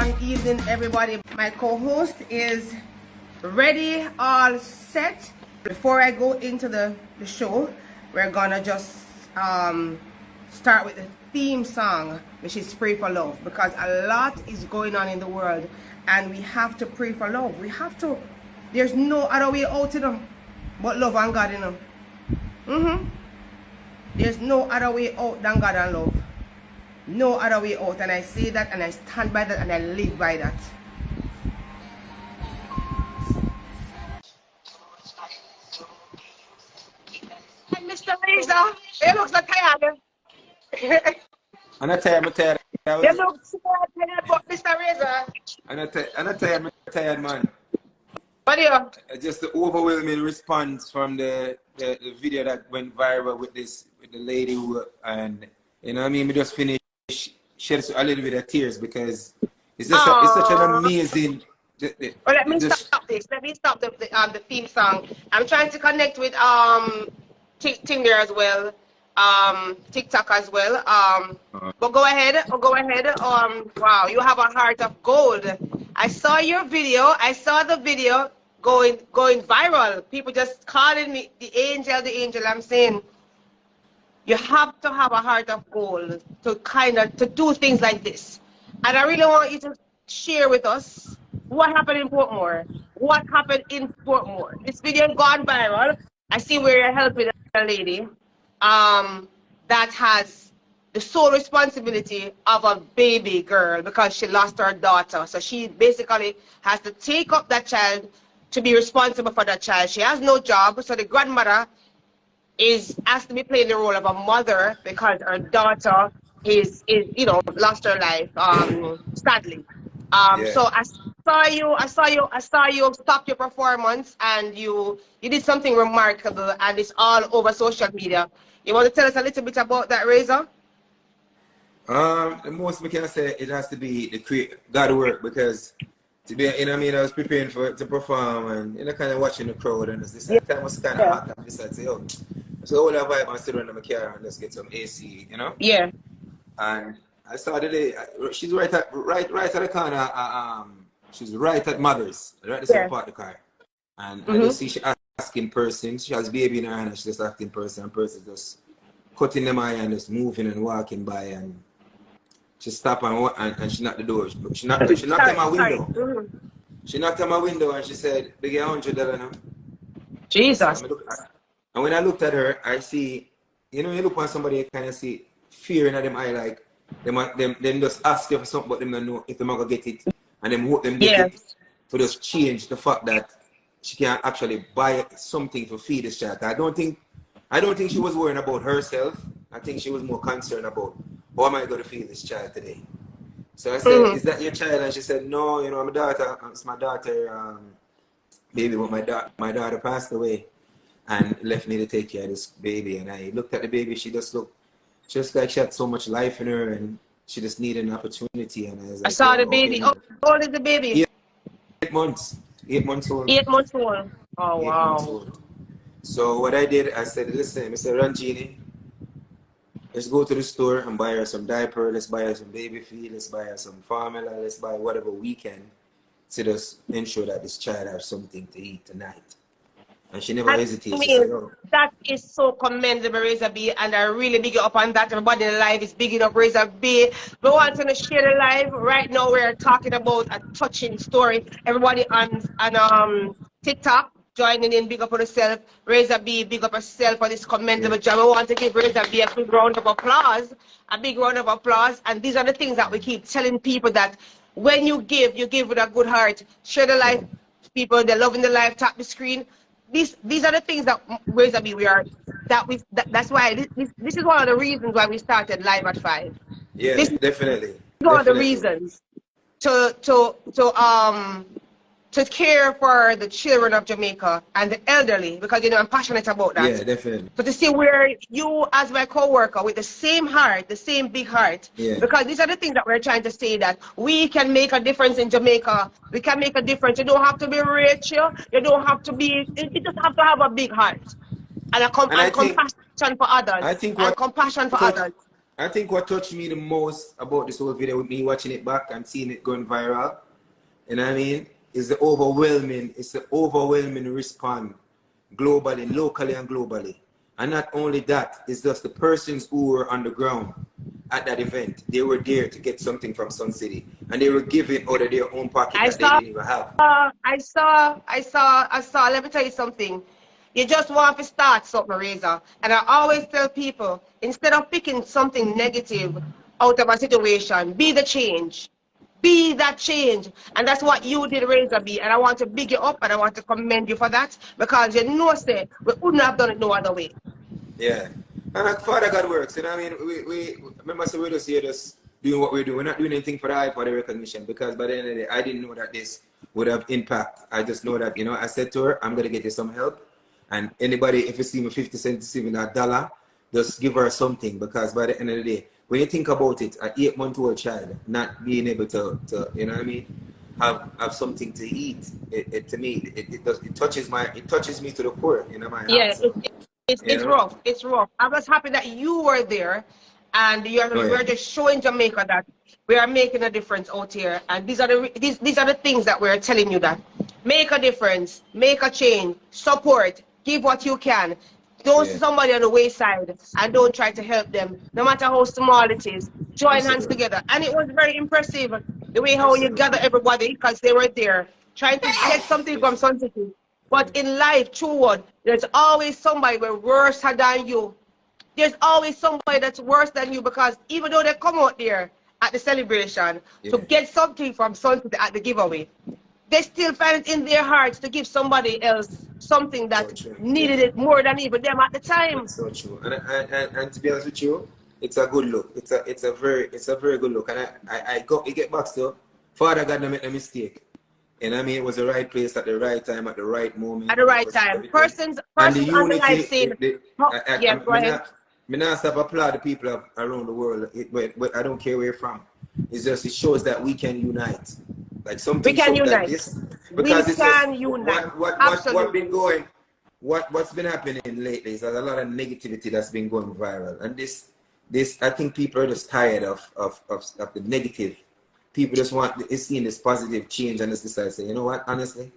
strong evening, everybody. My co-host is ready, all set. Before I go into the show, we're gonna just start with the theme song, which is Pray for Love, because a lot is going on in the world and we have to pray for love. We have to. There's no other way out, you know, but love and God, you know. There's no other way out than God and love. No other way out, and I say that and I stand by that and I live by that. Mr. Lisa, it looks like tired. I'm not tired, I'm tired. You look so tired, but Mr. Razor. I'm not tired, I'm tired, man. What are you? Just the overwhelming response from the video that went viral with the lady who, and you know what I mean, we just finished shed a little bit of tears because it's just it's such an amazing. Let me stop this. Let me stop the theme song. I'm trying to connect with Tinder as well, TikTok as well. But go ahead. Wow, you have a heart of gold. I saw your video. I saw the video going viral. People just calling me the angel. I'm saying you have to have a heart of gold to do things like this. And I really want you to share with us what happened in Portmore. This video has gone viral. I see where you're helping a lady that has the sole responsibility of a baby girl because she lost her daughter. So she basically has to take up that child to be responsible for that child. She has no job, so the grandmother has to be playing the role of a mother because her daughter is lost her life sadly. So I saw you stop your performance and you did something remarkable, and it's all over social media. You want to tell us a little bit about that, Razor? The most we can say, it has to be the God work, because to be, you know what I mean, I was preparing to perform and kind of watching the crowd, and this time was kind of hot, and I decided to say, oh, so all that vibe and sit around in my car and just get some AC, you know? Yeah. And I saw the lady, she's right at the corner, she's right at Mother's, right at the same part of the car. And I just see she asking person, she has a baby in her hand and she just asking person, and person just cutting them eye and just moving and walking by, and she stopped and she knocked the door. She knocked on my window. She knocked on my window and she said, "They get $100 now." Jesus. And when I looked at her, I see, you know, you look on somebody, you kind of see fear in them eye, like them just ask you for something, but them don't know if they're going to get it. And them hope them get it to just change the fact that she can't actually buy something to feed this child. I don't think she was worrying about herself. I think she was more concerned about, how am I going to feed this child today? So I said, "Is that your child?" And she said, "No, you know, my daughter. It's my daughter, baby, but my daughter passed away and left me to take care of this baby." And I looked at the baby. She just looked just like she had so much life in her, and she just needed an opportunity. And I was like, I saw the baby. How old is the baby? 8 months. 8 months old. 8 months old. Oh, wow. So what I did, I said, "Listen, Mr. Ranjini, let's go to the store and buy her some diaper. Let's buy her some baby feed. Let's buy her some formula. Let's buy whatever we can to just ensure that this child has something to eat tonight." And she never hesitated. She said, "Oh." That is so commendable, Razor B, and I really big you up on that. Everybody in the live is bigging up Razor B. We want to share the live. Right now we're talking about a touching story. Everybody on TikTok joining in, big up on yourself. Razor B, big up yourself for this commendable job. I want to give Razor B a big round of applause. And these are the things that we keep telling people, that when you give with a good heart. Share the life, people. They're loving the life. Tap the screen. These are the things that Razor B that's why this is one of the reasons why we started live at 5. Yeah, definitely. One of the reasons to care for the children of Jamaica and the elderly, because I'm passionate about that. Yeah, definitely. So to see where you, as my co-worker, with the same heart, the same big heart, because these are the things that we're trying to say, that we can make a difference in Jamaica. We can make a difference. You don't have to be rich. You don't have to be. You just have to have a big heart and compassion for others. I think compassion for others. I think what touched me the most about this whole video, with me watching it back and seeing it going viral, you know what I mean, is the overwhelming response globally, locally and globally. And not only that, it's just the persons who were on the ground at that event. They were there to get something from Sun City, and they were giving out of their own pocket I that they saw, didn't even have. let me tell you something. You just want to start something, Razor. And I always tell people, instead of picking something negative out of a situation, be the change. Be that change. And that's what you did, Razor B. And I want to big you up and I want to commend you for that, because you know, say, we wouldn't have done it no other way. Yeah. And like Father God works, you know what I mean? We remember, so we're just here just doing what we're doing. We're not doing anything for the hype or the recognition, because by the end of the day, I didn't know that this would have impact. I just know that, you know, I said to her, I'm going to get you some help. And anybody, if you see me 50 cents, even a dollar, just give her something, because by the end of the day, when you think about it, an 8-month-old child not being able to, you know what I mean, have something to eat, to me, it touches me to the core, you know, my heart. Yeah, So, it's rough. It's rough. I was happy that you were there, and we're just showing Jamaica that we are making a difference out here. And these are the things that we're telling you, that make a difference, make a change, support, give what you can. Don't see somebody on the wayside and don't try to help them, no matter how small it is. Join hands together. And it was very impressive the way how you gather everybody, because they were there trying to get something from Sun City. But in life, true word, there's always somebody worse than you. There's always somebody that's worse than you, because even though they come out there at the celebration to get something from Sun City at the giveaway, they still find it in their hearts to give somebody else something that needed it more than even them at the time. It's so true. And to be honest with you, it's a good look. It's a very good look. And I get back to Father God not make a mistake. And I mean, it was the right place at the right time, at the right moment. At the right time. Persons and the on the unity, live scene. Yes, go ahead. I not stop applaud the people around the world. But I don't care where you're from. It's just, it shows that we can unite. Like something we can unite. Like this. Because we can unite. What's been happening lately is there's a lot of negativity that's been going viral. And this I think people are just tired of the negative. People just want seeing this positive change, and just decide to say, you know what, honestly,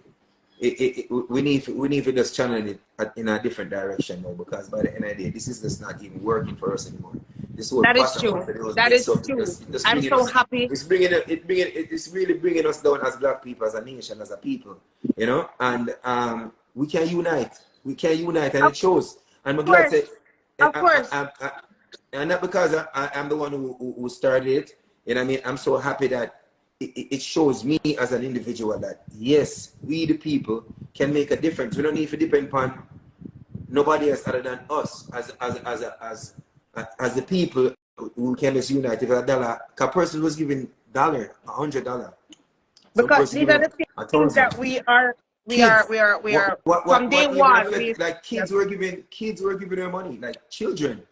we need to just channel it in a different direction now, because by the end of the day, this is just not even working for us anymore. That is true. That is true. I'm so happy. It's really bringing us down as Black people, as a nation, as a people, you know. And we can unite. We can unite, and it shows. And I'm glad to. Of course. And not because I'm the one who started it. You know what I mean? I'm so happy that it shows me as an individual that yes, we the people can make a difference. We don't need to depend upon nobody else other than us as the people who can just unite. If a dollar, a person was giving $100. Because these are the things that we are from day one. Like kids were giving their money, like children.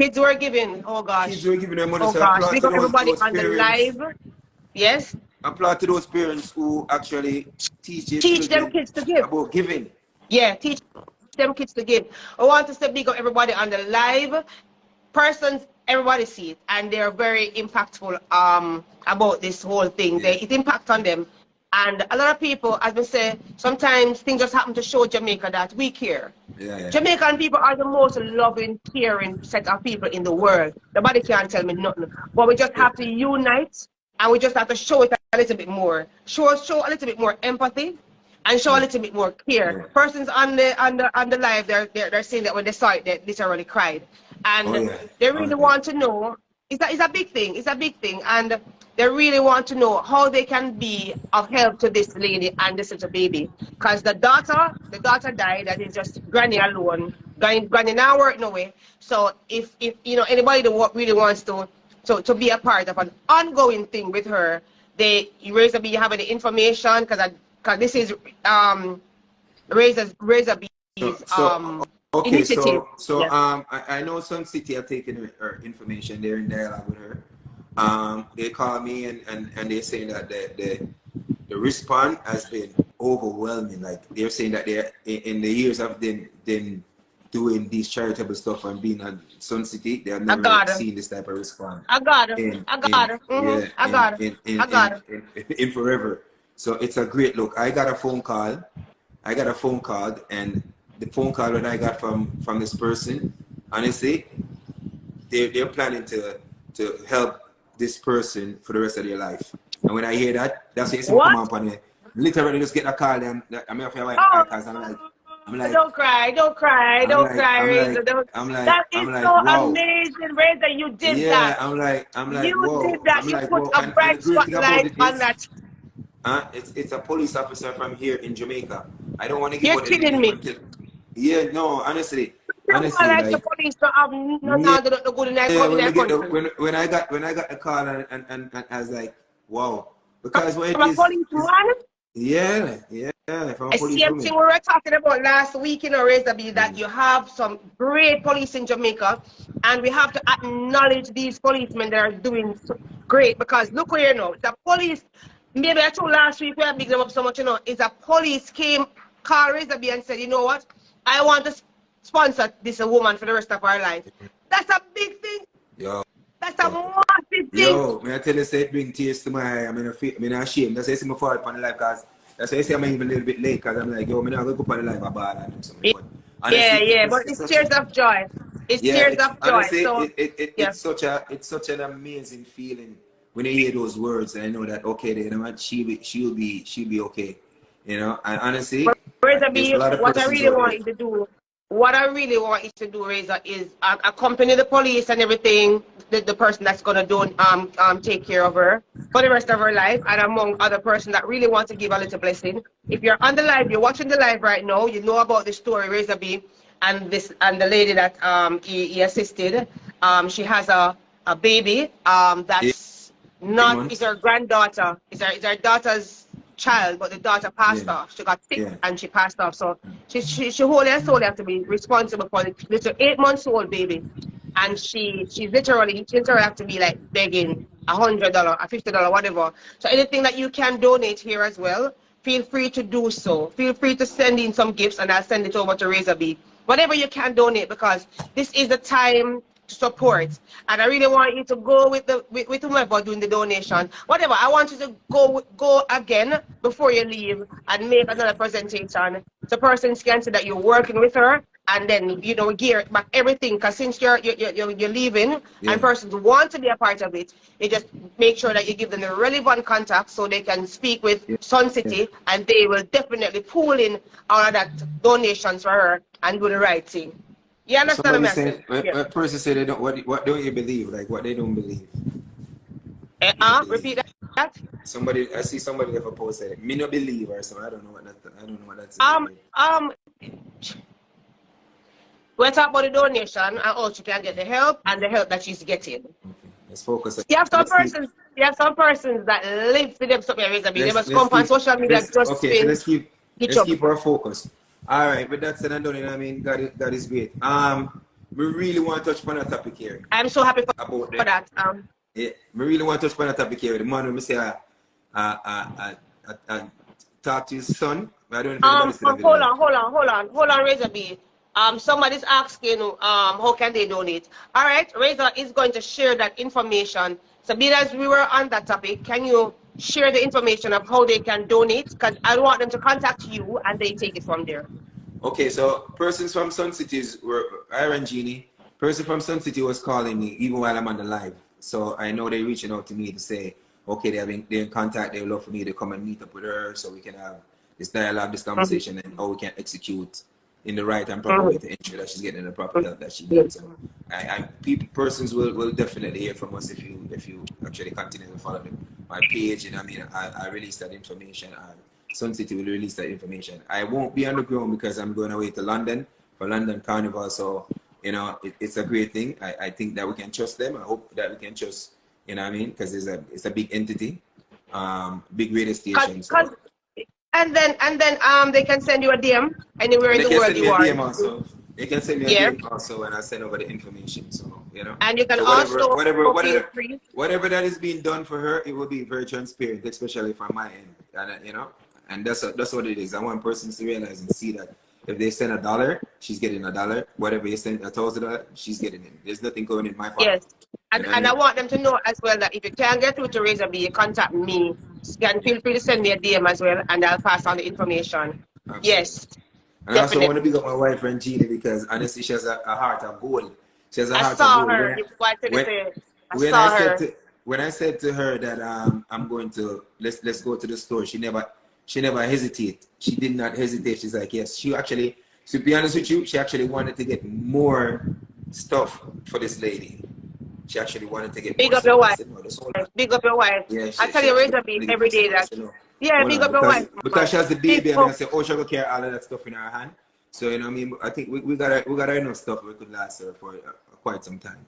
Kids were giving, oh gosh. Kids were giving their money. Oh so gosh, we got everybody on the live. Yes. Applaud to those parents who actually teach them kids to give. About giving. Yeah, teach them kids to give. I want to say big up everybody on the live. Persons, everybody see it, and they're very impactful about this whole thing. It impacts on them. And a lot of people, as we say, sometimes things just happen to show Jamaica that we care. Jamaican people are the most loving, caring set of people in the world. Nobody can tell me nothing. But we just have to unite, and we just have to show it a little bit more. Show a little bit more empathy, and show a little bit more care. Persons on the live, they're saying that when they saw it, they literally cried, and they really want to know. It's a big thing. It's a big thing, and they really want to know how they can be of help to this lady and this little baby. Because the daughter died, and it's just granny alone. Granny now work no way. So if you know anybody that really wants to be a part of an ongoing thing with her, Razor B, you have any information? Because this is Razor B's okay, initiative. I know Sun City are taking her information. They're in dialogue with her. They call me and they're saying that the response has been overwhelming. Like they're saying that they in the years of them doing these charitable stuff and being at Sun City, they have I never got her. seen this type of response I got her. in I in got her. yeah I got her. I got her. in forever. So it's a great look. I got a phone call. And the phone call that I got from this person, honestly, they're planning to help this person for the rest of their life. And when I hear that, that's when someone come What? up on it. Literally just get a call and I'm here for your wife Oh, because I'm like, don't cry, don't cry, I'm don't like, cry, I'm Razor. like, Don't. I'm like, That is I'm like, so wow. amazing, Razor. You did Yeah, that. I'm like, You did whoa. that. I'm You like, put whoa. a And the bright great thing about spotlight it on is, that. it's a police officer from here in Jamaica. I don't want to give You're out any kidding name me. until. Yeah, no, honestly, You want like the like, police to have no yeah, time to do good in that yeah. in When we that get the country. when I got the call and I was like, wow, because what it From a is policeman. yeah, from a The police same thing woman. we were talking about last week in Razor B, that Mm. you have some great police in Jamaica, and we have to acknowledge these policemen that are doing so great, because look where you know the police. Maybe I told last week we are big them up so much, you know, is a police came, called Razor B and said, you know what, I want to sponsor this woman for the rest of her life. That's a big thing. Yo, That's a massive thing. may I tell you, say it bring tears to my eye. I'm ashamed. That's why I see my fall upon the life, because that's why I say I'm even a little bit late, because I'm like, yo, I'm not going to go upon the life of ball and something. But Yeah, honestly, yeah, but it's it's such a, tears of joy. It's yeah, tears it's of joy. honestly, So yeah. it's such an amazing feeling when you hear those words, and I know that, okay, you know what, she'll be okay. You know, and honestly, Razor there's a B, lot of what I persons really out want there. you to do, what I really want you to do, Razor, is accompany the police and everything, the person that's gonna do take care of her for the rest of her life, and among other person that really want to give a little blessing. If you're on the live, you're watching the live right now, you know about the story, Razor B, and the lady that he assisted. She has a baby Eight that's not, is months. her granddaughter, is her daughter's child, but the daughter passed Yeah, off. She got sick yeah, and she passed off. So she wholly and solely have to be responsible for the little 8 months old baby. And she literally have to be like begging $100, $50, whatever. So anything that you can donate here as well, feel free to do so. Feel free to send in some gifts and I'll send it over to Razor B. Whatever you can donate, because this is the time to support. And I really want you to go with whoever doing the donation. Whatever, I want you to go again before you leave and make another presentation. The person can see that you're working with her, and then you know gear back everything. Because since you're leaving and yeah. persons want to be a part of it, you just make sure that you give them the relevant contacts so they can speak with Yeah, Sun yeah. City, and they will definitely pool in all of that donations for her and do the right thing. You understand the Somebody message? said, Yeah. a person said they don't, what don't you believe? Like what they don't believe. Me no Repeat believe. that. Somebody, I see somebody ever posted it. Me no believe or something. I don't know what that's in Um, there. um, we're talking about the donation and how she can get the help and the help that she's getting. Okay, let's focus. You have some Let's keep, persons, you have some persons that live for them something reason. They must let's come on keep, social media let's, just okay, so spin each let's other. keep our focus. All right, but that's said and done, you know what I mean? God is great. We really want to touch upon a topic here I'm so happy about for the, that. yeah, we really want to touch upon a topic here. The man when me say, talk to his son. I don't know if anybody still have it Hold like. on, Razor B. Somebody's asking, how can they donate? All right, Razor is going to share that information. So, being as we were on that topic, can you share the information of how they can donate? Because I want them to contact you and they take it from there. Okay, so persons from Sun Cities were Iron Genie. Person from Sun City was calling me even while I'm on the live. So I know they're reaching out to me to say, okay, they're in contact. They would love for me to come and meet up with her so we can have this dialogue, this Mhm, conversation, and how we can execute in the right and proper way mhm, to ensure that she's getting the proper help that she needs. So persons will definitely hear from us if you actually continue to follow my page. And I mean, I release that information. Sun City will release that information. I won't be on the ground because I'm going away to London for London Carnival. So, you know, it's a great thing. I think that we can trust them. I hope that we can trust, you know what I mean? Because it's a big entity, big radio station. Cause, So, and then they can send you a DM anywhere and in they the can world send me you a are. DM also. They can send me a Yeah, DM also when I send over the information. So, you know. and you can So also feel free. whatever that is being done for her, it will be very transparent, especially from my end. And you know, and that's what it is. I want persons to realize and see that If they send $1, she's getting $1. Whatever you send $1,000, she's getting it. There's nothing going in my pocket. Yes. And I want them to know as well that if you can't get through to Razor B, you contact me. You can feel free to send me a DM as well, and I'll pass on the information. Absolutely. Yes. And I also want to big up my wife and Jeannie because honestly, she has a heart of gold. She has a heart of gold. When I said to her that I'm going to let's go to the store, she never hesitated. She did not hesitate. She's like, yes. She actually, to be honest with you, she actually wanted to get more stuff for this lady. She actually wanted to get big more up your wife. No, big up your wife. Yeah, I tell you, Razor B every day that. Yeah, big up your wife. Because she has the baby, and I say, oh, she will carry all of that stuff in her hand. So you know, what I mean, I think we got enough stuff we could last her for quite some time.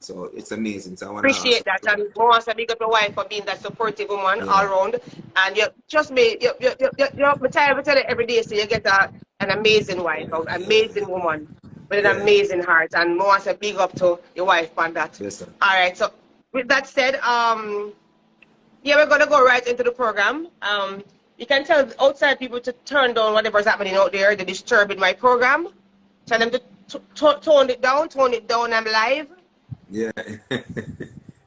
So it's amazing. So I want to appreciate that, and I want to big up your wife for being that supportive woman all around. And you just me, you're tired of telling every day, so you get an amazing wife, an amazing woman with an amazing heart, and I want to big up to your wife on that. Yes, sir. All right. So with that said, yeah, we're gonna go right into the program. You can tell outside people to turn down whatever's happening out there, they're disturbing my program. Tell them to tone it down. I'm live. Yeah.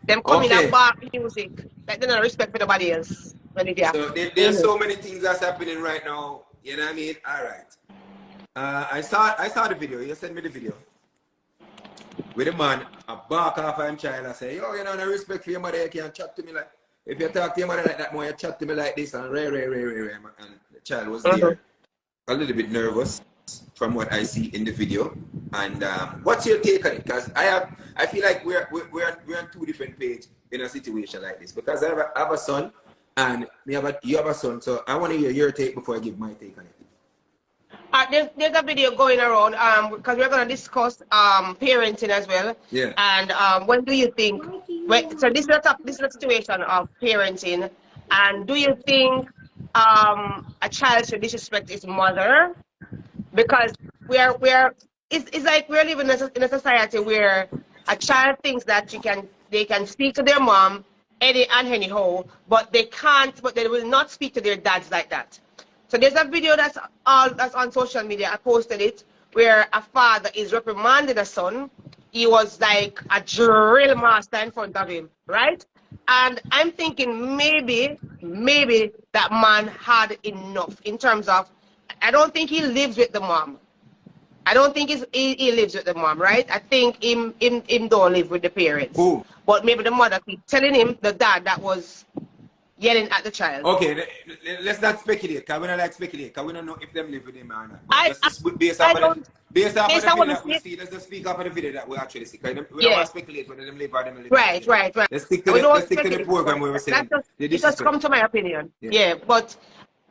Them coming and bark music. Like they don't respect for nobody else. So there's so many things that's happening right now. You know what I mean? All right. I saw the video. You sent me the video. With a man, a bark off him child. I say, yo, you know, no respect for your mother. You can't chat to me like. If you talk to your mother like that, more you chat to me like this, and and the child was there, a little bit nervous from what I see in the video. And what's your take on it? Because I feel like we're on two different pages in a situation like this. Because I have a son, and you have a son, so I want to hear your take before I give my take on it. There's a video going around because we're going to discuss parenting as well. Yeah. And when do you think? So this is a situation of parenting, and do you think a child should disrespect his mother? Because it's like we're living in a society where a child thinks that they can speak to their mom anyhow, but they can't. But they will not speak to their dads like that. So there's a video that's on social media. I posted it where a father is reprimanding a son. He was like a drill master in front of him, right? And I'm thinking maybe that man had enough in terms of, I don't think he lives with the mom. I don't think he lives with the mom, right? I think him don't live with the parents. Ooh. But maybe the mother keep telling him, the dad, that was yelling at the child. Okay, let's not speculate, because we don't like speculate, because we don't know if them live with him or not. Based off of the video that we see, let's just speak off of the video that we actually see. We don't want to speculate whether them live or them live. Right. Let's stick to the program where we're saying. It just come to my opinion. Yeah, but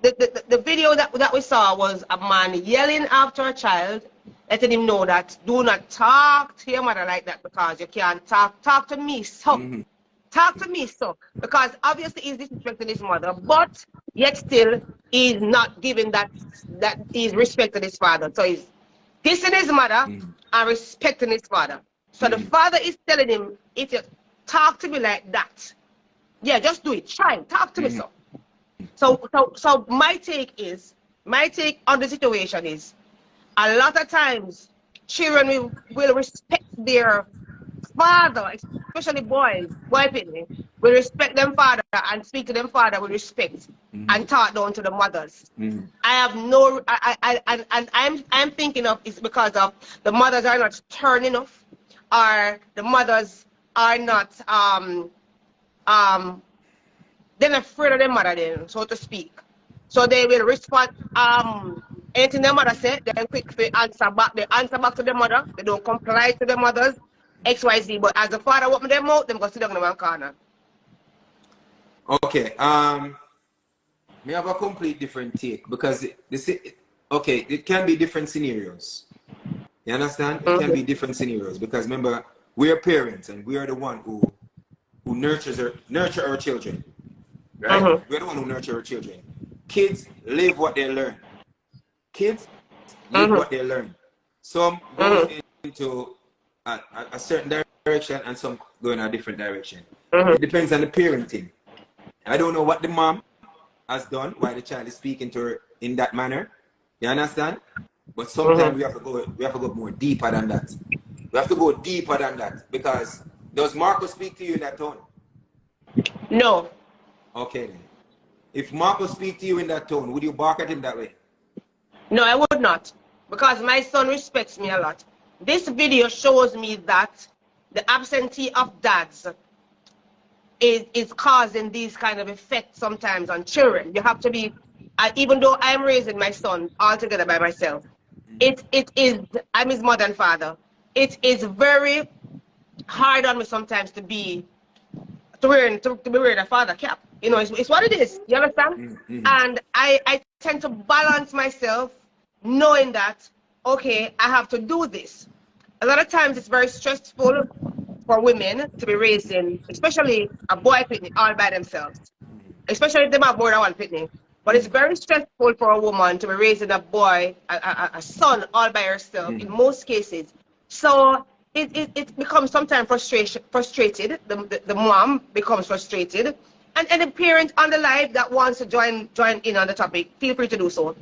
the video that we saw was a man yelling after a child, letting him know that do not talk to your mother like that because you can't talk to me, so. Talk to me, so, because obviously he's disrespecting his mother, but yet still he's not giving that he's respecting his father. So he's dissing his mother and respecting his father. So the father is telling him, if you talk to me like that, yeah, just do it. Try and talk to me, so. So my take on the situation is, a lot of times children will respect their father, especially boy opinion, will respect them father and speak to them father with respect and talk down to the mothers. I have no, I'm thinking of it's because of the mothers are not stern enough, or the mothers are not they're afraid of their mother then, so to speak. So they will respond anything their mother said, they quick to answer back. They answer back to their mother. They don't comply to their mothers. XYZ, but as the father open them out, them go sit down in one corner. Okay, we have a complete different take because it can be different scenarios. You understand? It can be different scenarios because remember, we're parents and we are the one who nurture our children, right? We're the one who nurture our children. Kids live what they learn. Kids live what they learn. Some goes into a certain direction and some go in a different direction. It depends on the parenting. I don't know what the mom has done, why the child is speaking to her in that manner. You understand? But sometimes we have to go more deeper than that. We have to go deeper than that because does Marcus speak to you in that tone? No. Okay then. If Marcus speak to you in that tone, would you bark at him that way? No, I would not. Because my son respects me a lot. This video shows me that the absentee of dads is causing these kind of effects sometimes on children. You have to be, even though I'm raising my son altogether by myself, it is, I'm his mother and father. It is very hard on me sometimes to be wearing a father cap. You know, it's what it is. You understand? And I tend to balance myself knowing that, okay, I have to do this. A lot of times it's very stressful for women to be raising, especially a boy picnic all by themselves, especially if they have more than one picnic. But it's very stressful for a woman to be raising a boy, a son all by herself in most cases. So it becomes sometimes frustrated. The mom becomes frustrated. And any parent on the live that wants to join in on the topic, feel free to do so.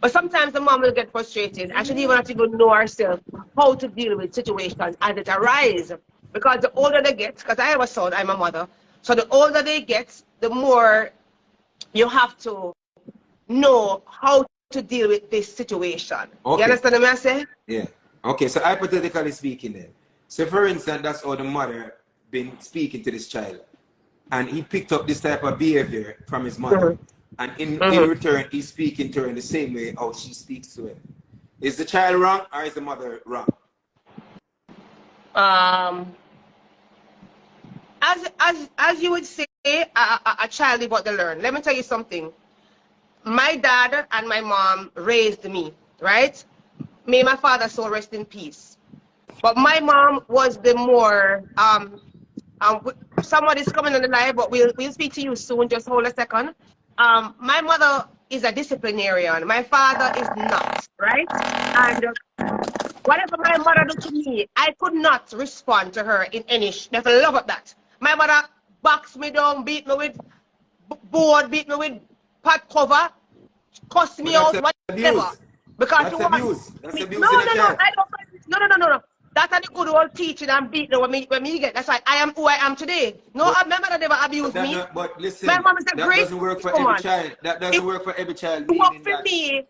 But sometimes the mom will get frustrated. I should even have to know herself how to deal with situations as it arises. Because the older they get, because I have a son, I'm a mother, so the older they get, the more you have to know how to deal with this situation. Okay. You understand what I say? Yeah. Okay, so hypothetically speaking then, so for instance, that's how the mother been speaking to this child. And he picked up this type of behavior from his mother. And in return, he's speaking to her in the same way how she speaks to him. Is the child wrong or is the mother wrong? As you would say, a child is what they learn. Let me tell you something. My dad and my mom raised me, right? May my father so rest in peace. But my mom was the more somebody's coming on the live, but we'll speak to you soon. Just hold a second. My mother is a disciplinarian. My father is not, right? And whatever my mother do to me, I could not respond to her in any. There's a love of that. My mother boxed me down, beat me with board, beat me with pot cover, cuss me out, whatever. Abuse. Because that's abuse. That's abuse. No, I don't. No. That's the good old teaching and beating when me get. That's why I am who I am today. No, my mother never abused me. But listen, my mom is a that great doesn't work for every child. That doesn't work for every child. It works for me.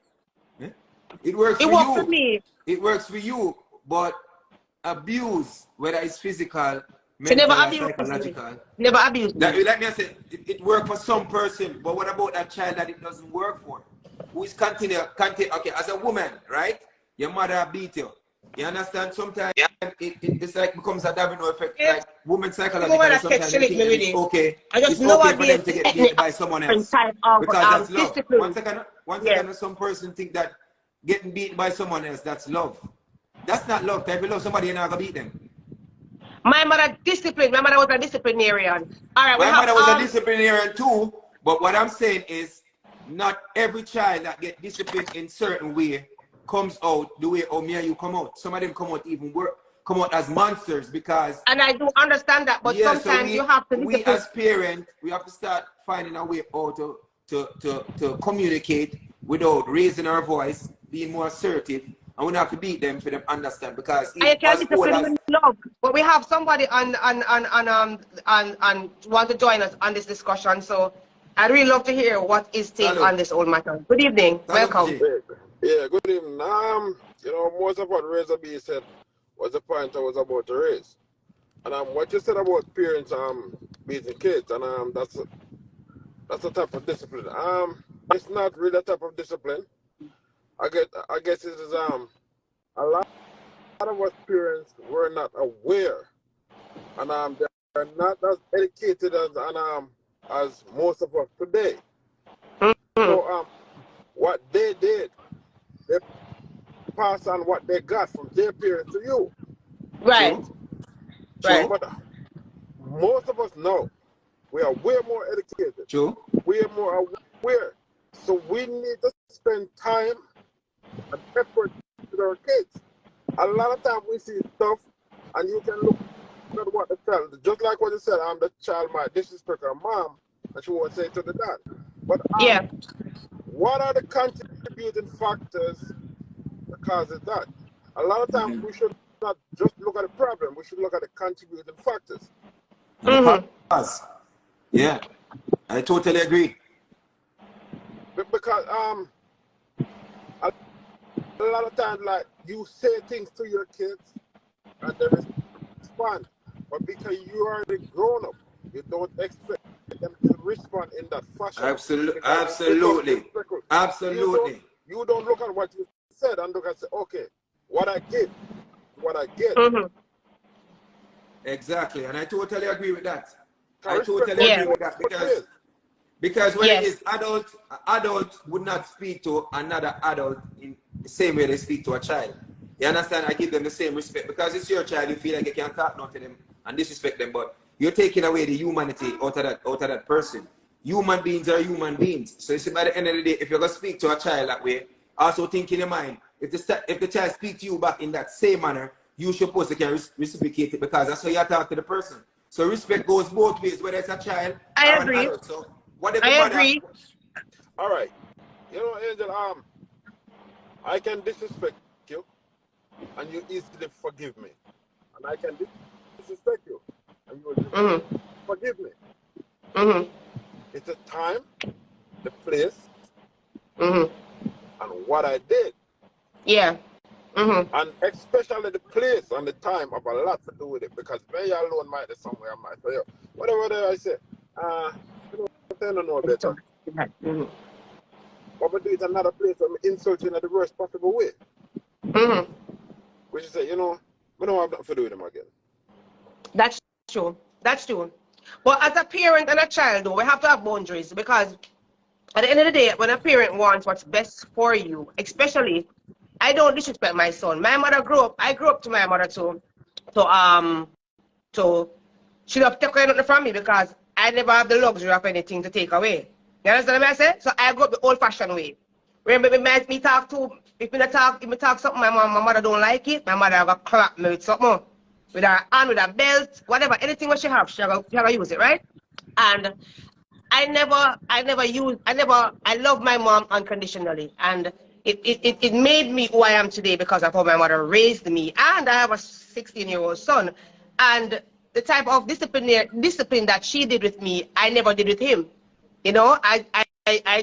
It works for you. For me. It works for you, but abuse, whether it's physical, mental, or psychological. Never abused me. Let me say, it works for some person, but what about that child that it doesn't work for? Who is continue, okay, as a woman, right? Your mother beat you. You understand? Sometimes it's like becomes a domino effect. Yeah. Like women psychologically sometimes think it's okay. It's okay for them to get beat by someone else. Because that's love. One second, some person think that getting beat by someone else, that's love. That's not love. If you love somebody, you're not gonna beat them. My mother disciplined. My mother was a disciplinarian. All right. My mother was a disciplinarian too. But what I'm saying is, not every child that get disciplined in certain way comes out the way me and you come out. Some of them come out as monsters because. And I do understand that, but sometimes you have to. We as parents, we have to start finding a way how to communicate without raising our voice, being more assertive, and we don't have to beat them for them to understand because. I can't discipline love, but we have somebody on want to join us on this discussion, so. I'd really love to hear what is take on this old matter. Good evening. Welcome. Yeah, good evening. You know, most of what Razor B said was the point I was about to raise. And what you said about parents beating kids, and that's a type of discipline. It's not really a type of discipline. I guess it is a lot of us parents were not aware, and they're not as educated as most of us today. So what they did, they passed on what they got from their parents to you. Right. So, but most of us know we are way more educated. True. We are more aware. So we need to spend time and effort with our kids. A lot of times we see stuff and you can look at what the child, just like what you said, the child might disrespect her mom, and she won't say it to the dad. But yeah, what are the contributing factors causes that. A lot of times we should not just look at the problem, we should look at the contributing factors. Yeah, I totally agree. Because a lot of times, like, you say things to your kids and they respond, but because you are already grown up, you don't expect them to respond in that fashion. Absolutely. You don't look at what you said and look and say, okay, what I give, what I get. Exactly, and I totally agree with that. I totally agree with that because when it is adult would not speak to another adult in the same way they speak to a child. You understand? I give them the same respect because it's your child. You feel like you can't talk no to them and disrespect them, but you're taking away the humanity out of that person. Human beings are human beings. So you see, by the end of the day, if you're gonna speak to a child that way, also think in your mind, if the child speaks to you back in that same manner, you should supposed to can reciprocate it because that's how you talk to the person. So respect goes both ways, whether it's a child or an adult. So whatever. I agree. All right. You know, Angel, I can disrespect you and you easily forgive me. And I can disrespect you and you will forgive me. It's the time, the place, and what I did. Yeah. And especially the place and the time have a lot to do with it because when you're alone, might be somewhere I might say, whatever I say, you don't know better. But we do it another place where we insult you in the worst possible way. Which is say, we don't have nothing to do with them again. That's true. That's true. But as a parent and a child, though, we have to have boundaries because at the end of the day, when a parent wants what's best for you, especially, I don't disrespect my son. My mother I grew up to my mother too. So she don't take anything from me because I never have the luxury of anything to take away. You understand what I say? So I grew up the old-fashioned way. Remember, me talk to, if me talk something, my mother don't like it, my mother have a clap me with something. With her hand, with her belt, whatever, anything what she have, she have use it, right? And I love my mom unconditionally. And it made me who I am today because of how my mother raised me. And I have a 16-year-old son. And the type of discipline that she did with me, I never did with him. You know, I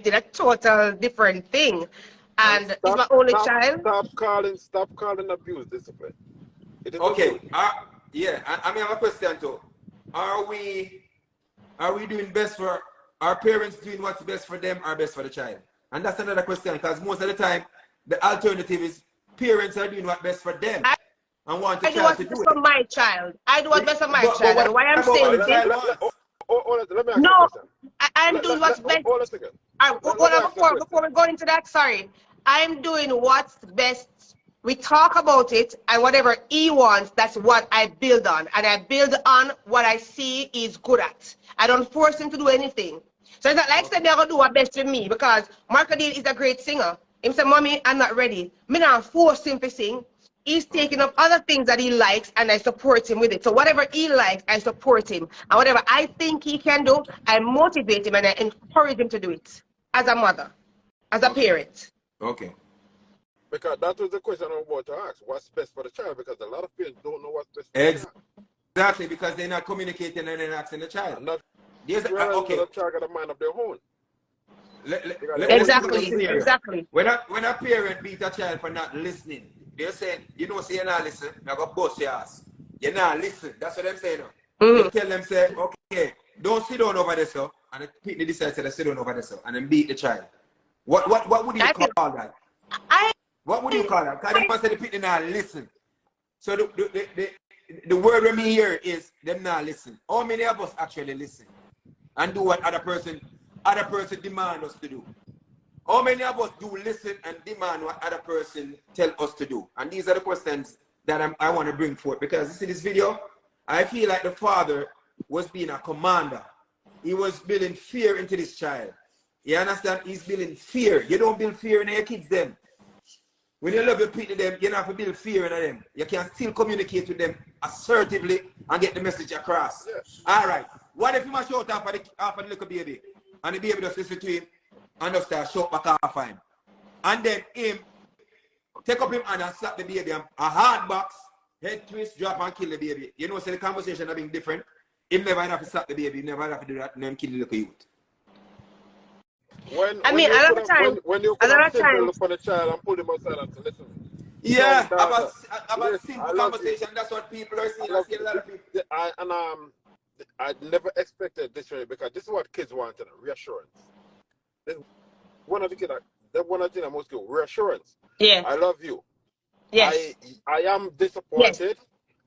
did a total different thing. And it's my only child. Stop calling abuse discipline. Okay. Yeah, I mean, I have a question too. Are we doing best for our parents doing what's best for them or best for the child? And that's another question because most of the time the alternative is parents are doing what's best for them and want the child to do it. For my child. I do what's best for my child. And why I'm saying this? Let me ask no, you a question. I'm doing what's best. Hold on a second. Before we go into that, sorry. I'm doing what's best. We talk about it, and whatever he wants, that's what I build on. And I build on what I see he's good at. I don't force him to do anything. So it's not like they're going to do what best with me, because Marcadine is a great singer. He said, Mommy, I'm not ready. Me not force him to sing. He's taking up other things that he likes, and I support him with it. So whatever he likes, I support him. And whatever I think he can do, I motivate him, and I encourage him to do it. As a mother, as a parent. Okay. Because that was the question I was about to ask. What's best for the child? Because a lot of parents don't know what's best for the child. Exactly, because they're not communicating and they're asking the child. Okay. The child got a mind of their own. Exactly. When a parent beat a child for not listening, they're saying, say you're not listening, you're going to bust your ass. You're not listening. That's what I'm saying. They tell them, say, okay, don't sit down over there, sir. And the people decide to sit down over there, sir, and then beat the child. What would you call that? What would you call that? Because they must say the people not listen. So the word we hear is them not listen. How many of us actually listen and do what other person demand us to do? How many of us do listen and demand what other person tell us to do? And these are the questions that I want to bring forth, because you see this video, I feel like the father was being a commander. He was building fear into this child. You understand? He's building fear. You don't build fear in your kids then. When you love your people, them, you don't have to build fear in them. You can still communicate with them assertively and get the message across. Yes. All right. What if you must shout off of the little baby and the baby just listen to him and just start shout back off of him? And then him take up him hand and slap the baby and a hard box, head twist, drop and kill the baby. You know, so the conversation have been different. Him never have to slap the baby, he never have to do that, and then kill the little youth. When I mean, you a lot could of have times, when you a could lot have of simply times, look for the child and pull him aside and say, listen. Yeah, Son, about listen, simple I love you. conversation. That's what people are seeing. I I love see a lot of people. I never expected this really because this is what kids want, you know, reassurance. This is one of the kids that one of the things I most do, reassurance. yeah, I love you. yes, I am yes, disappointed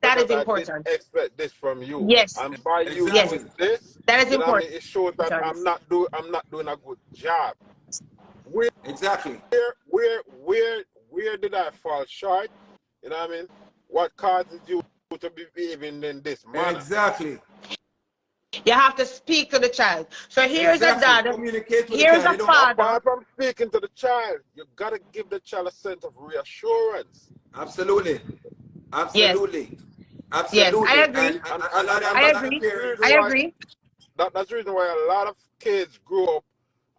that because is I didn't important. expect this from you. Yes, And by you yes, doing Exactly. this, that is you know what I mean, important. it shows that I'm not doing a good job. Where Exactly. where did I fall short? You know what I mean? What causes you to be behaving in this manner? Exactly. You have to speak to the child. So here's a Exactly. dad, Communicate with the here's child. a You don't father. Apart from speaking to the child, you gotta give the child a sense of reassurance. absolutely. Yes, Absolutely. yes, I Absolutely. agree. And And I that's agree. the parents. reason I why agree. that's the reason why a lot of kids grow up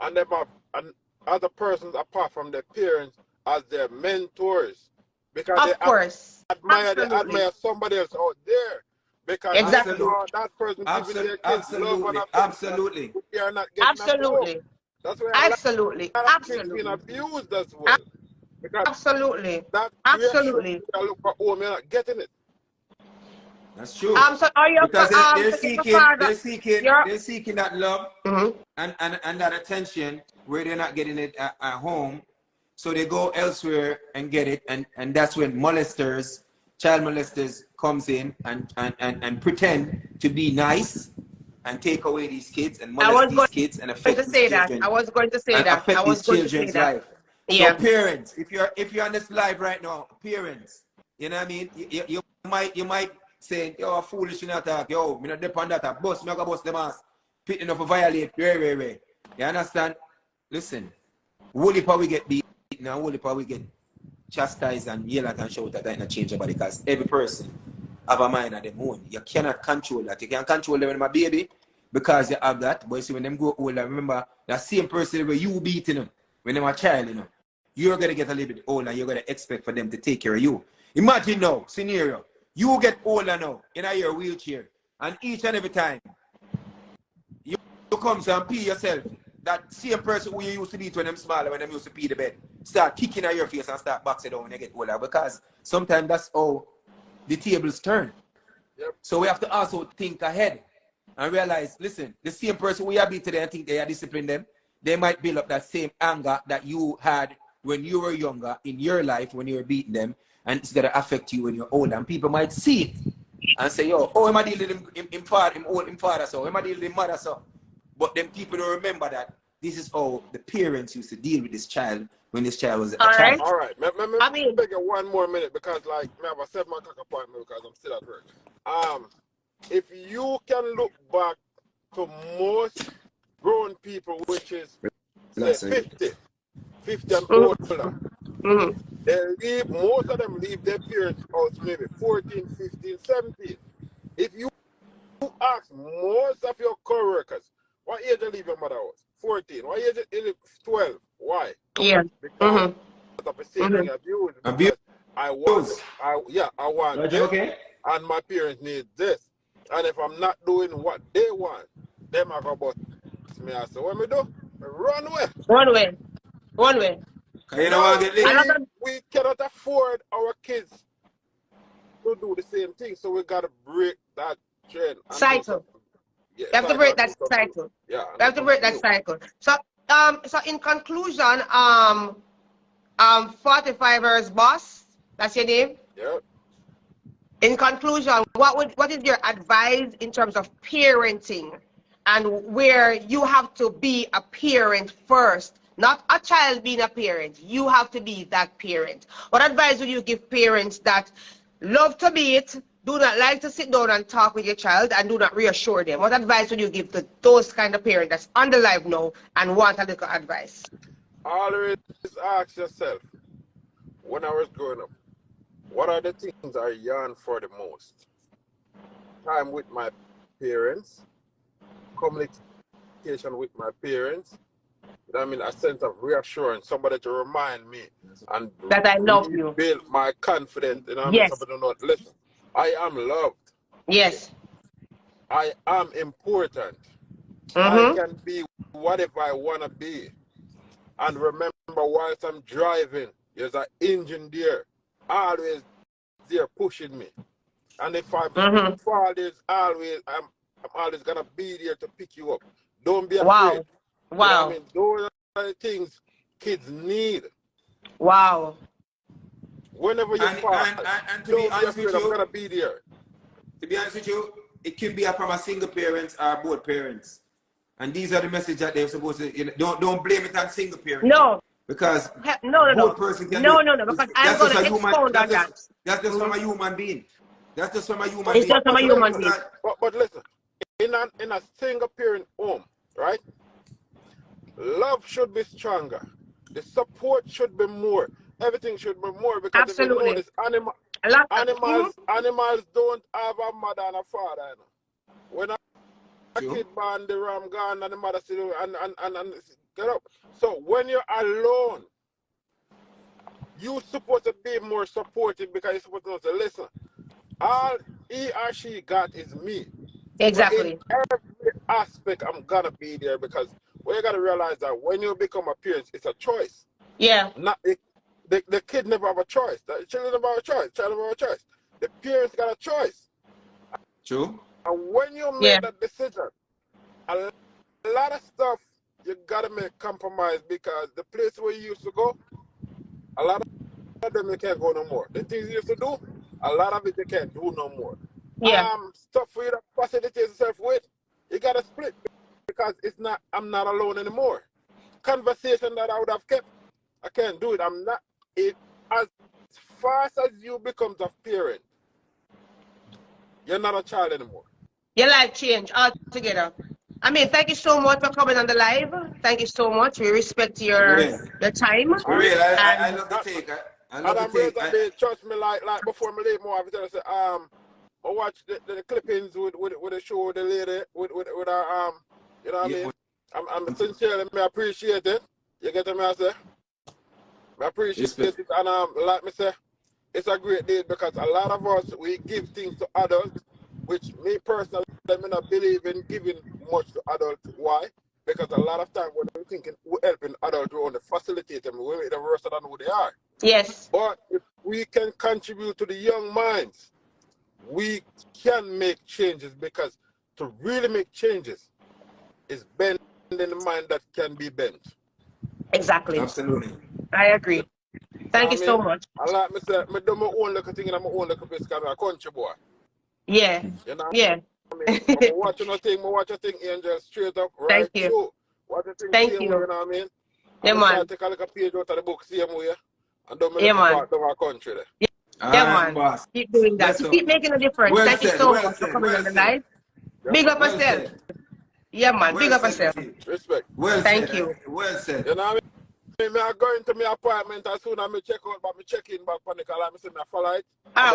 and them have other persons apart from their parents as their mentors because Of course. they Absolutely. admire somebody else out there because they Exactly. saw that person giving their kids love and Absolutely. affection that Absolutely. they are not getting at home. Absolutely. That's why a Absolutely. lot of kids being Absolutely. abused as well because Absolutely. that reassurance Absolutely. I look for home, you're not getting it. That's true. So are you Because they're so if a seeking, father, you're they're seeking that love mhm. and that attention where they're not getting it at home. So they go elsewhere and get it, and that's when molesters, child molesters comes in and pretend to be nice and take away these kids and I molest was these going kids and to affect these say that. children I was going to say and that. I affect was these going to say children's that. life. So Yeah. parents, if you're on this live right now, parents, you know what I mean? You might say, yo, foolish in attack, yo, me not depend that a bus, me go bus them ass, fit enough to violate, way. You understand? Listen, Woolly we get beaten and Woolly we get chastised and yell at and shout at that not change your body because every person have a mind of their own. You cannot control that. You can control them when my baby because you have that. But you see when them grow older, remember that same person where you beating them when they were a child, you know, you're gonna get a little bit older, you're gonna expect for them to take care of you. Imagine now, scenario, you get older now in your wheelchair, and each and every time you come and pee yourself, that same person who you used to beat when them smaller, when them used to pee the bed, start kicking at your face and start boxing down when you get older because sometimes that's how the tables turn. Yep. So we have to also think ahead and realize, listen, the same person we are beat today and think they are disciplining them, they might build up that same anger that you had when you were younger in your life when you were beating them, and it's going to affect you when you're older. And people might see it and say, yo, oh, am I dealing with him father, so am I dealing with him mother, so. But then people don't remember that this is how the parents used to deal with this child when this child was a child. All right. I mean, Take it one more minute because like I have a 7 o'clock appointment because I'm still at work. If you can look back to most grown people, which is say 50 and older, most of them leave their parents' house maybe 14, 15, 17. If you ask most of your co-workers, what age they leave your mother house? 14. What age they leave? 12. Why? yeah. Because of the safety abuse. Abuse. I want this, Okay? and my parents need this. And if I'm not doing what they want, them are going to bust me. I say, what me do? Run away. One way. You know what I We cannot afford our kids to do the same thing, so we got to break that trend. Cycle. Yeah, You have to break that cycle. Yeah. You have to break that cycle. So in conclusion, 45ers boss, that's your name? Yeah. In conclusion, what is your advice in terms of parenting and where you have to be a parent first, not a child being a parent. You have to be that parent. What advice would you give parents that love to beat, do not like to sit down and talk with your child, and do not reassure them? What advice would you give to those kind of parents that's on the live now and want a little advice? Always ask yourself, when I was growing up, what are the things I yearn for the most? Time with my parents, communication with my parents, know what I mean, a sense of reassurance, somebody to remind me and that I love you. rebuild my confidence. You know what I mean? Yes. Somebody to know, listen, I am loved. Yes. I am important. I can be whatever I want to be. And remember, whilst I'm driving, there's an engine there, always there pushing me. And if I fall, I'm always gonna be there to pick you up. Don't be afraid. Wow. You know what I mean? Those are the things kids need. Wow. Whenever you fall, and to don't be be honest afraid, with you, I'm gonna be there. To be honest with you, it can be from a single parent or both parents. And these are the messages that they're supposed to, you know, don't blame it on single parent. No. Because no. both person can No, do it. because I'm going to expound on that. That's just from a human being. That's just from a human being. It's just from a human being. But listen, in a single parent home, right? Love should be stronger. The support should be more. Everything should be more, because absolutely. If you notice, animals don't have a mother and a father. You know? When a kid born, the ram gone, and the mother still and get up. So when you're alone, you're supposed to be more supportive, because you're supposed to say, listen, all he or she got is me. Exactly. So in every aspect, I'm gonna be there, because you gotta realize that when you become a parent, it's a choice. Yeah. The kid never have a choice. The children never have a choice. Child never have a choice. The parents got a choice. True. And when you make that decision, a lot of stuff you gotta make compromise, because the place where you used to go, a lot of them you can't go no more. The things you used to do, a lot of it you can't do no more. Yeah. Stuff for you to facilitate yourself with, you gotta split, because I'm not alone anymore. Conversation that I would have kept, I can't do it. As fast as you become a parent, you're not a child anymore. Your life change altogether. I mean, thank you so much for coming on the live. Thank you so much. We respect your time. I love the take. I love the take. Trust me, like before I leave more, I say, I watch the clippings with the show, the lady with her you know what I mean? I'm sincerely, I appreciate it. You get what I say? I appreciate it, and like me say, it's a great deal, because a lot of us, we give things to adults, which me personally, I may not believe in giving much to adults. Why? Because a lot of time when we're thinking we're helping adults, we want to facilitate them, we make them worse than who they are. Yes. But if we can contribute to the young minds, we can make changes, because to really make changes is bending the mind that can be bent. Exactly. Absolutely. I agree. Thank you so much. I like me say, I do my own little thing, and I'm my own little business, because I'm a country boy. Yeah. You know? Yeah. I mean, I'm watching a thing, Angel, straight up, right? Thank you. Through. Watch a thing, Thank you. You know what I mean? Yeah, man. Take a little page out of the book, same way, and do my Yeah, little man. part of our country there. Yeah, man. Boss. Keep doing that. Keep making a difference. Well Thank you said, so well much for said, coming well on the said. live. Big up yourself. Yeah, man. Big up yourself. Respect. Well Thank said. you. Well said. You know what I mean? I go into my apartment as soon as I check out, but I check in back on the car, I say I follow it.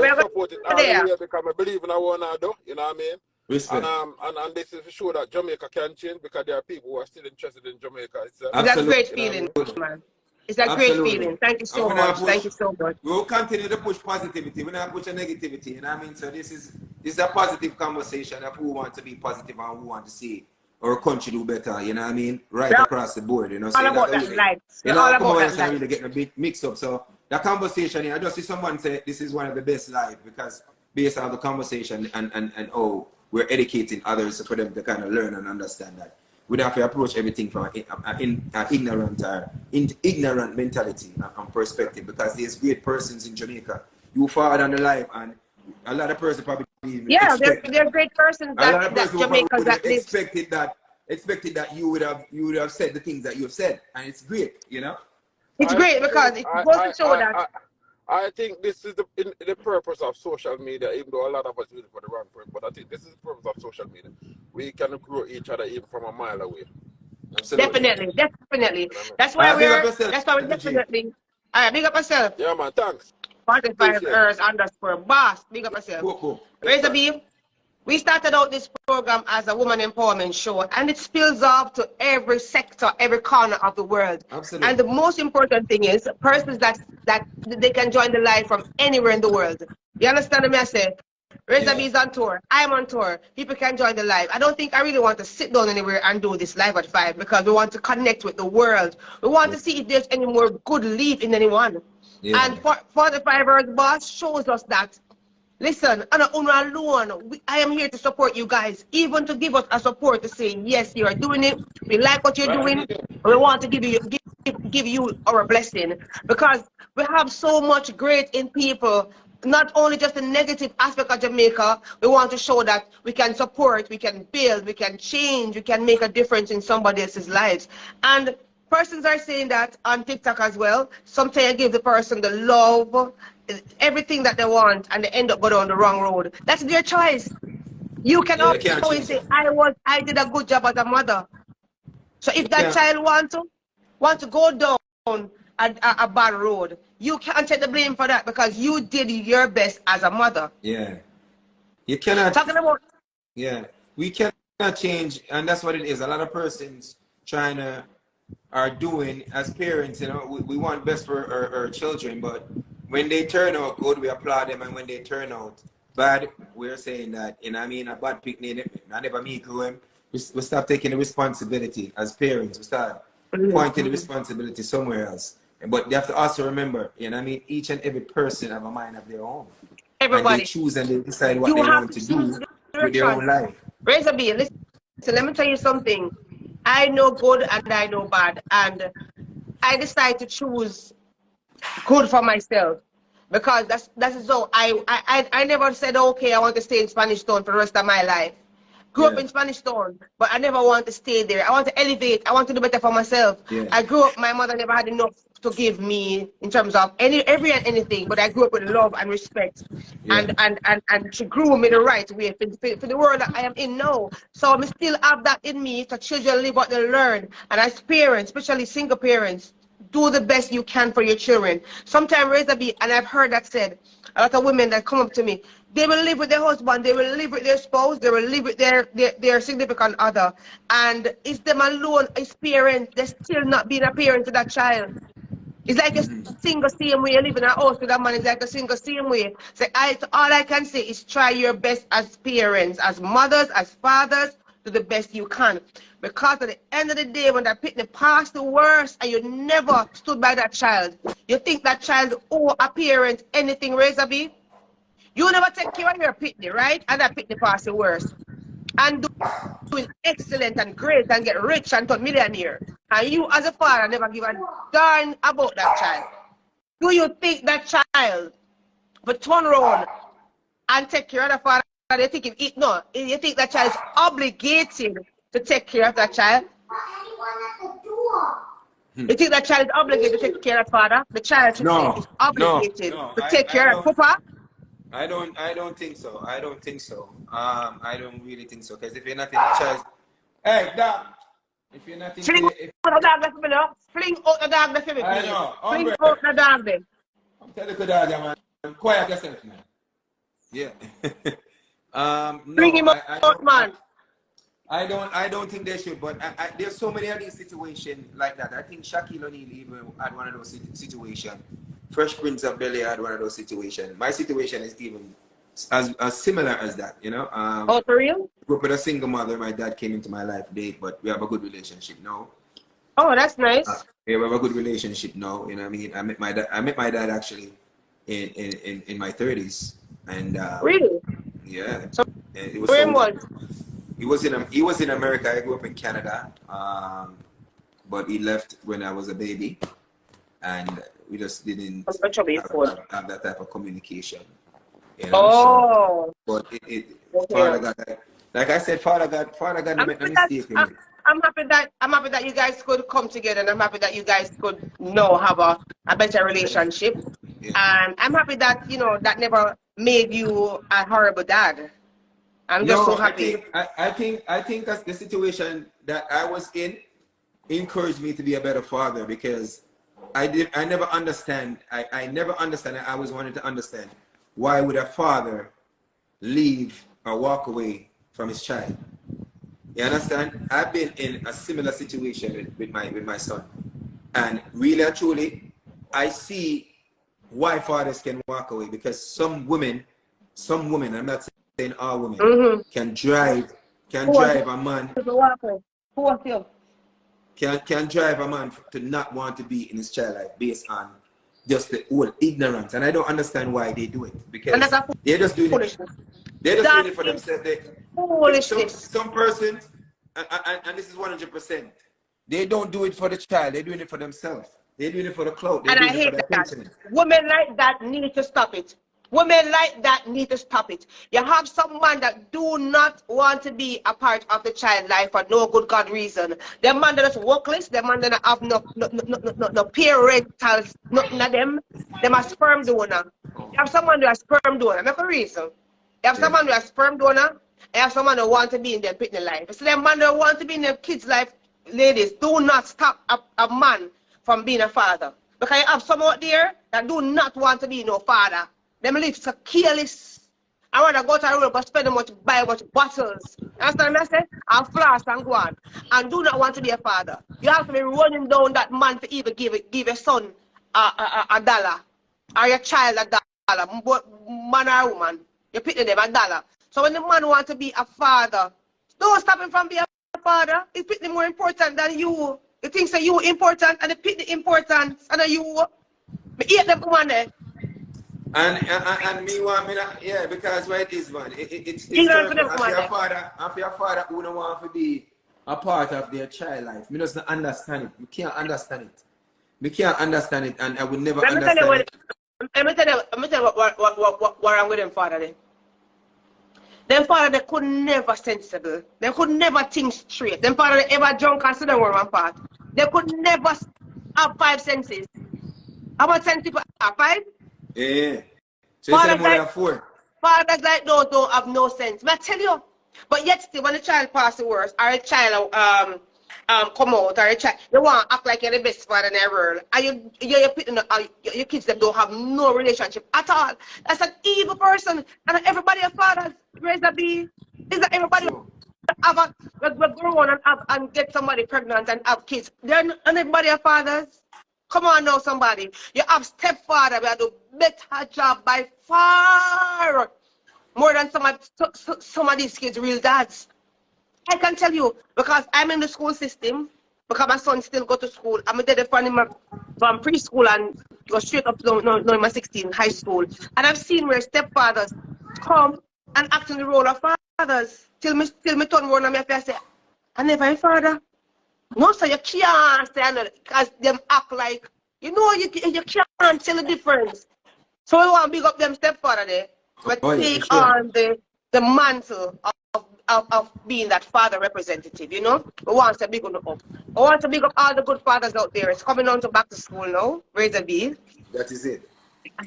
We're support it all there. the way, because I believe in what I do. You know what I mean? Respect. And this is for sure that Jamaica can change, because there are people who are still interested in Jamaica itself. It's a great feeling, man. It's a great feeling. Thank you so much. Thank you so much. We will continue to push positivity. We're not pushing negativity. You know what I mean? So this is a positive conversation of who want to be positive and who want to see our country do better. You know what I mean? Right across the board. You know, so all about that life. You know, all about that. Really getting a bit mixed up. So the conversation, I just see someone say this is one of the best live, because based on the conversation and we're educating others for them to kind of learn and understand that we don't have to approach everything from an ignorant mentality and perspective, because there's great persons in Jamaica. You forward on the live, and a lot of persons probably they're great persons that Jamaica that expected that you would have said the things that you've said, and it's great, you know. It's great because it goes to show that. I think this is the purpose of social media, even though a lot of us use it for the wrong purpose, but I think this is the purpose of social media. We can grow each other even from a mile away. Absolutely. Definitely. That's why we definitely. All right, big up yourself. Yeah, man, thanks. 45 hours _boss. Big up yourself. Cool. Where's the beef? We started out this program as a woman empowerment show, and it spills off to every sector, every corner of the world. Absolutely. And the most important thing is persons that they can join the live from anywhere in the world. You understand me? I say, Razor B Yeah. is on tour. I'm on tour. People can join the live. I don't think I really want to sit down anywhere and do this live at 5 because we want to connect with the world. We want to see if there's any more good leaf in anyone. Yeah. And for the 5 hours boss shows us that. Listen, I'm not alone. I am here to support you guys, even to give us a support to say, yes, you are doing it. We like what you're doing. We want to give you our blessing because we have so much great in people, not only just the negative aspect of Jamaica. We want to show that we can support, we can build, we can change, we can make a difference in somebody else's lives. And persons are saying that on TikTok as well. Sometimes give the person the love, everything that they want, and they end up going down the wrong road. That's their choice. You can Yeah, you can't always change say, that. I did a good job as a mother. So if that Yeah. child want to go down a bad road, you can't take the blame for that because you did your best as a mother. Yeah. You cannot. Talking about Yeah. We cannot change, and that's what it is. A lot of persons are doing as parents, you know, we want best for our children, but when they turn out good, we applaud them, and when they turn out bad, we're saying that, you know what I mean, a bad picnic, I never meet him. We stop taking the responsibility as parents. We start pointing the responsibility somewhere else. But they have to also remember, you know what I mean, each and every person have a mind of their own. And they everybody, choose and they decide what you they have want to to choose do with their own direction. life. Razor B, listen, let me tell you something. I know good and I know bad, and I decide to choose good for myself because that's so I never said, okay, I want to stay in Spanish Town for the rest of my life. Grew up Yeah. in Spanish Town, but I never want to stay there. I want to elevate. I want to do better for myself. Yeah. I grew up, my mother never had enough to give me in terms of every and anything, but I grew up with love and respect. Yeah. And she grew me the right way for the world that I am in now. So I still have that in me. So children live what they learn. And as parents, especially single parents, do the best you can for your children. Sometimes Razor B, and I've heard that said, a lot of women that come up to me, they will live with their husband, they will live with their spouse, they will live with their significant other. And it's them alone as parents, they're still not being a parent to that child. It's like a single same way. You live in a house with a man, it's like a single same way. So all I can say is try your best as parents, as mothers, as fathers, do the best you can. Because at the end of the day, when that pitney passed the worst and you never stood by that child, you think that child owe a parent anything, Razor B? You never take care of your pitney, right? And that pitney passed the worst. And doing excellent and great and get rich and turn millionaire. And you as a father never give a darn about that child. Do you think that child would turn around and take care of the father? You think you think that child is obligated to take care of that child? You think that child is obligated to take care of the father? The child should say is obligated to take care of Papa. I don't think so. I don't think so. I don't really think so. Because if you're not in the child, hey, dog, if you're not in Fling the, out the dog for me now. Fling out the dog for me, I please. know. Fling out the dog then. I'm telling you, dog, man. Quiet yourself, man. Yeah. Fling No, him out, man. I don't think they should. But there's so many of these situations like that. I think Shaquille O'Neal even had one of those situations. Fresh Prince of Bel-Air had one of those situations. My situation is even as similar as that, you know. Oh, for real? Grew up with a single mother. My dad came into my life late, but we have a good relationship now. Oh, that's nice. We have a good relationship now. You know what I mean? I met my dad actually in my 30s, and Really? yeah, So and it was where so. was? He was in America. I grew up in Canada, but he left when I was a baby, and we just didn't have that type of communication. You know, oh. so, but Okay. Father God, like I said, Father God, make no mistake. I'm happy that you guys could come together, and I'm happy that you guys could have a better relationship. Yeah. And I'm happy that that never made you a horrible dad. I'm just so happy. I think that's the situation that I was in encouraged me to be a better father, because I never understand. I never understand. I always wanted to understand, why would a father leave or walk away from his child. You understand? I've been in a similar situation with my son. And really and truly, I see why fathers can walk away, because some women, I'm not saying all women, can drive a man. Can drive a man to not want to be in his child life based on just the whole ignorance. And I don't understand why they do it, because they're just doing it. They're just doing it for themselves. Some persons, and this is 100%, they don't do it for the child. They're doing it for themselves. They're doing it for the clout. They're doing it for the attention. Women like that need to stop it. Women like that need to stop it. You have someone that do not want to be a part of the child life for no good God reason. The man that is workless, the man that have no parental, nothing of them. Them a sperm donor. You have someone who has sperm donor. Make a reason. You have someone who has sperm donor. You have someone who want to be in their pitney life. So the man that want to be in their kids' life, ladies, do not stop a man from being a father. Because you have some out there that do not want to be no father. Them live so careless. I want to go to a room and spend much, buy much bottles. Understand what I say? And floss and go on. And do not want to be a father. You have to be running down that man to even give your son a dollar. Or your child a dollar. Man or woman. You pick them a dollar. So when the man wants to be a father, don't stop him from being a father. He pick them more important than you. You think that you important and they pick the importance and then you eat them woman there. And me want me not, yeah, because what it is, man, it's for your father who don't want to be a part of their child life. Me doesn't understand it. Me can't understand it. Me can't understand it, and I will never understand it. Let me tell you what I'm with them father then. Them father they could never sensible. They could never think straight. Them father they ever drunk and sit down one part. They could never have 5 senses. How much sense people have? 5? Yeah. So you say more than 4. Fathers like those don't have no sense. But I tell you, but yet still when a child passes worse, or a child come out, or a child, they want to act like you're the best father in the world. And your kids that don't have no relationship at all. That's an evil person. And everybody a father, raise a bee. Is that everybody have grow on and get somebody pregnant and have kids? They're not everybody a fathers. Come on now, somebody. You have stepfather that do better job by far more than some of these kids' real dads. I can tell you, because I'm in the school system, because my son still go to school. I'm there from preschool and go straight up to my 16 high school. And I've seen where stepfathers come and act in the role of fathers. Till me turn around and I say, I never a father. No, so you can't say another, because them act like, you know, you can't tell the difference. So we want to big up them stepfather there, but take on the mantle of being that father representative, you know? We want to big up. We want to big up all the good fathers out there. It's coming on to back to school now, raise a bee. That is it.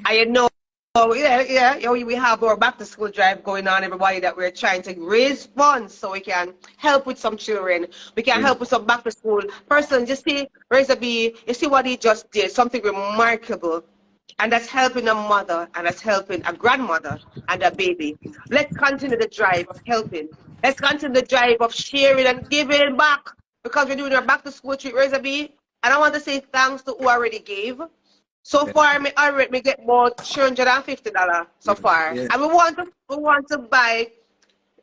I know. Oh, yeah, we have our back to school drive going on, everybody, that we're trying to raise funds so we can help with some children. We can help with some back to school person. Just see, Razor B, you see what he just did, something remarkable. And that's helping a mother, and that's helping a grandmother and a baby. Let's continue the drive of helping. Let's continue the drive of sharing and giving back, because we're doing our back to school treat, Razor B. And I want to say thanks to who already gave. So far, me get about $350 so far, and we want to buy,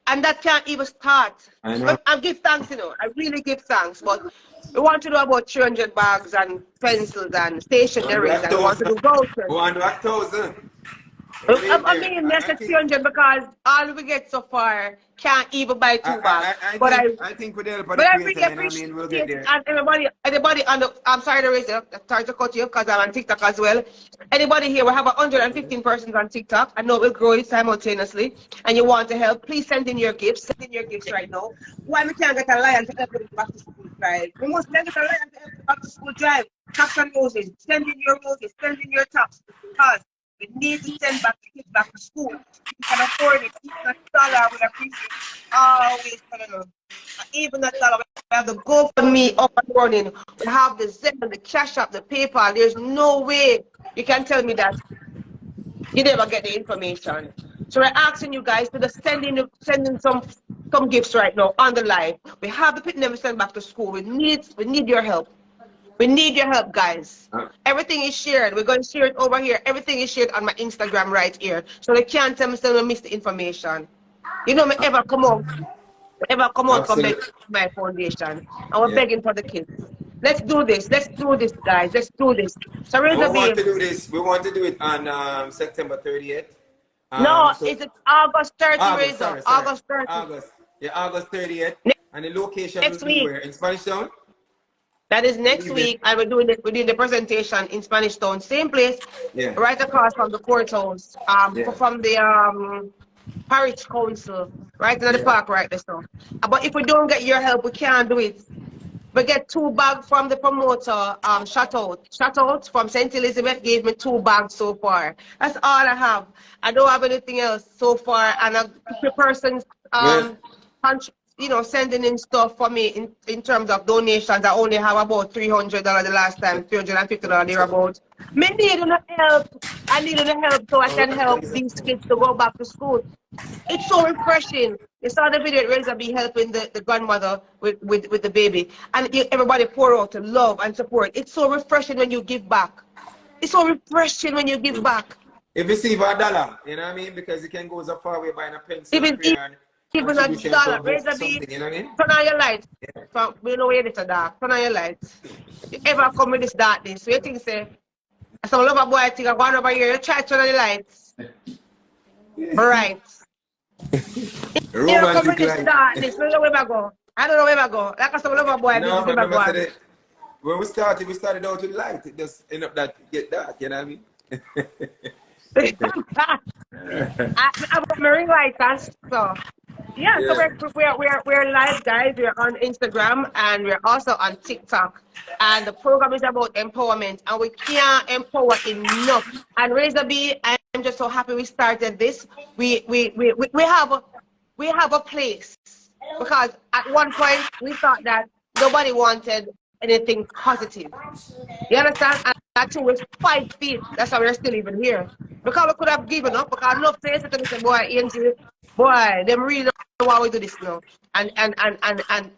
and that can't even start. I know. But I give thanks, you know. I really give thanks, but we want to do about 300 bags and pencils and stationery, and we want to do vouchers. 100,000. I mean, that's 300 because all we get so far can't even buy 2 bags. I think we'll help. But I really appreciate we'll get there. And everybody on the, I'm sorry to raise it, sorry to cut you because I'm on TikTok as well. Anybody here, we have 115 persons on TikTok. I know we'll grow it simultaneously. And you want to help, please send in your gifts. Send in your gifts right now. Why we can't get a lion to help with the back to school drive? We must get a lion to help with the back to school drive. Caps and roses. Send in your roses. Send in your tops. Because we need to send back the kids back to school. You can afford it. Even $1 would appreciate always even $1. We have the GoFundMe up and running. We have the Zelle, the Cash App, the PayPal. There's no way you can tell me that you never get the information. So we're asking you guys to just send in some gifts right now on the live. We have the pit never sent back to school. We need your help. We need your help, guys. Everything is shared. We're going to share it over here. Everything is shared on my Instagram right here. So they can't tell me to miss the information. You know me ever come out from my foundation. And we're begging for the kids. Let's do this. Let's do this, guys. Let's do this. So we want to do this. We want to do it on September 30th. No, it's August 30th. August 30th. August. Yeah, August 30th. And the location next will be week. Where? In Spanish Town? That is next week, and we're doing the presentation in Spanish Town, same place, right across from the courthouse, from the parish council, right in the park right there. So, but if we don't get your help, we can't do it. We get 2 bags from the promoter, shut out from St. Elizabeth gave me 2 bags so far. That's all I have. I don't have anything else so far, and the person's sending in stuff for me in terms of donations. I only have about $300 the last time, $350 thereabout. Me need help. I need help so I can help these kids to go back to school. It's so refreshing. You saw the video, Razor be helping the grandmother with the baby. And everybody pour out love and support. It's so refreshing when you give back. It's so refreshing when you give back. If you save $1, you know what I mean? Because you can go so far away buying a pencil. Even $1, Razor be, you know what I mean? Turn on your lights. We know where it's dark. Turn on your lights. You ever come with this darkness, so you think, say, some lover boy think I'm going over here, you try to turn on the lights. Right. Romantic light. I don't know where I go. I don't know where I go. Like some lover boy, no, when we started out with light. It just end up that get dark, you know what I mean? I got my ring light and stuff. Yeah, so we're live, guys. We're on Instagram and we're also on TikTok. And the program is about empowerment, and we can't empower enough. And Razor B, I'm just so happy we started this. We have a place, because at one point we thought that nobody wanted anything positive. You understand? And actually we're 5 feet. That's why we're still even here. Because we could have given up. Because enough to say to me, boy, Angel, boy, them really know why we do this now. And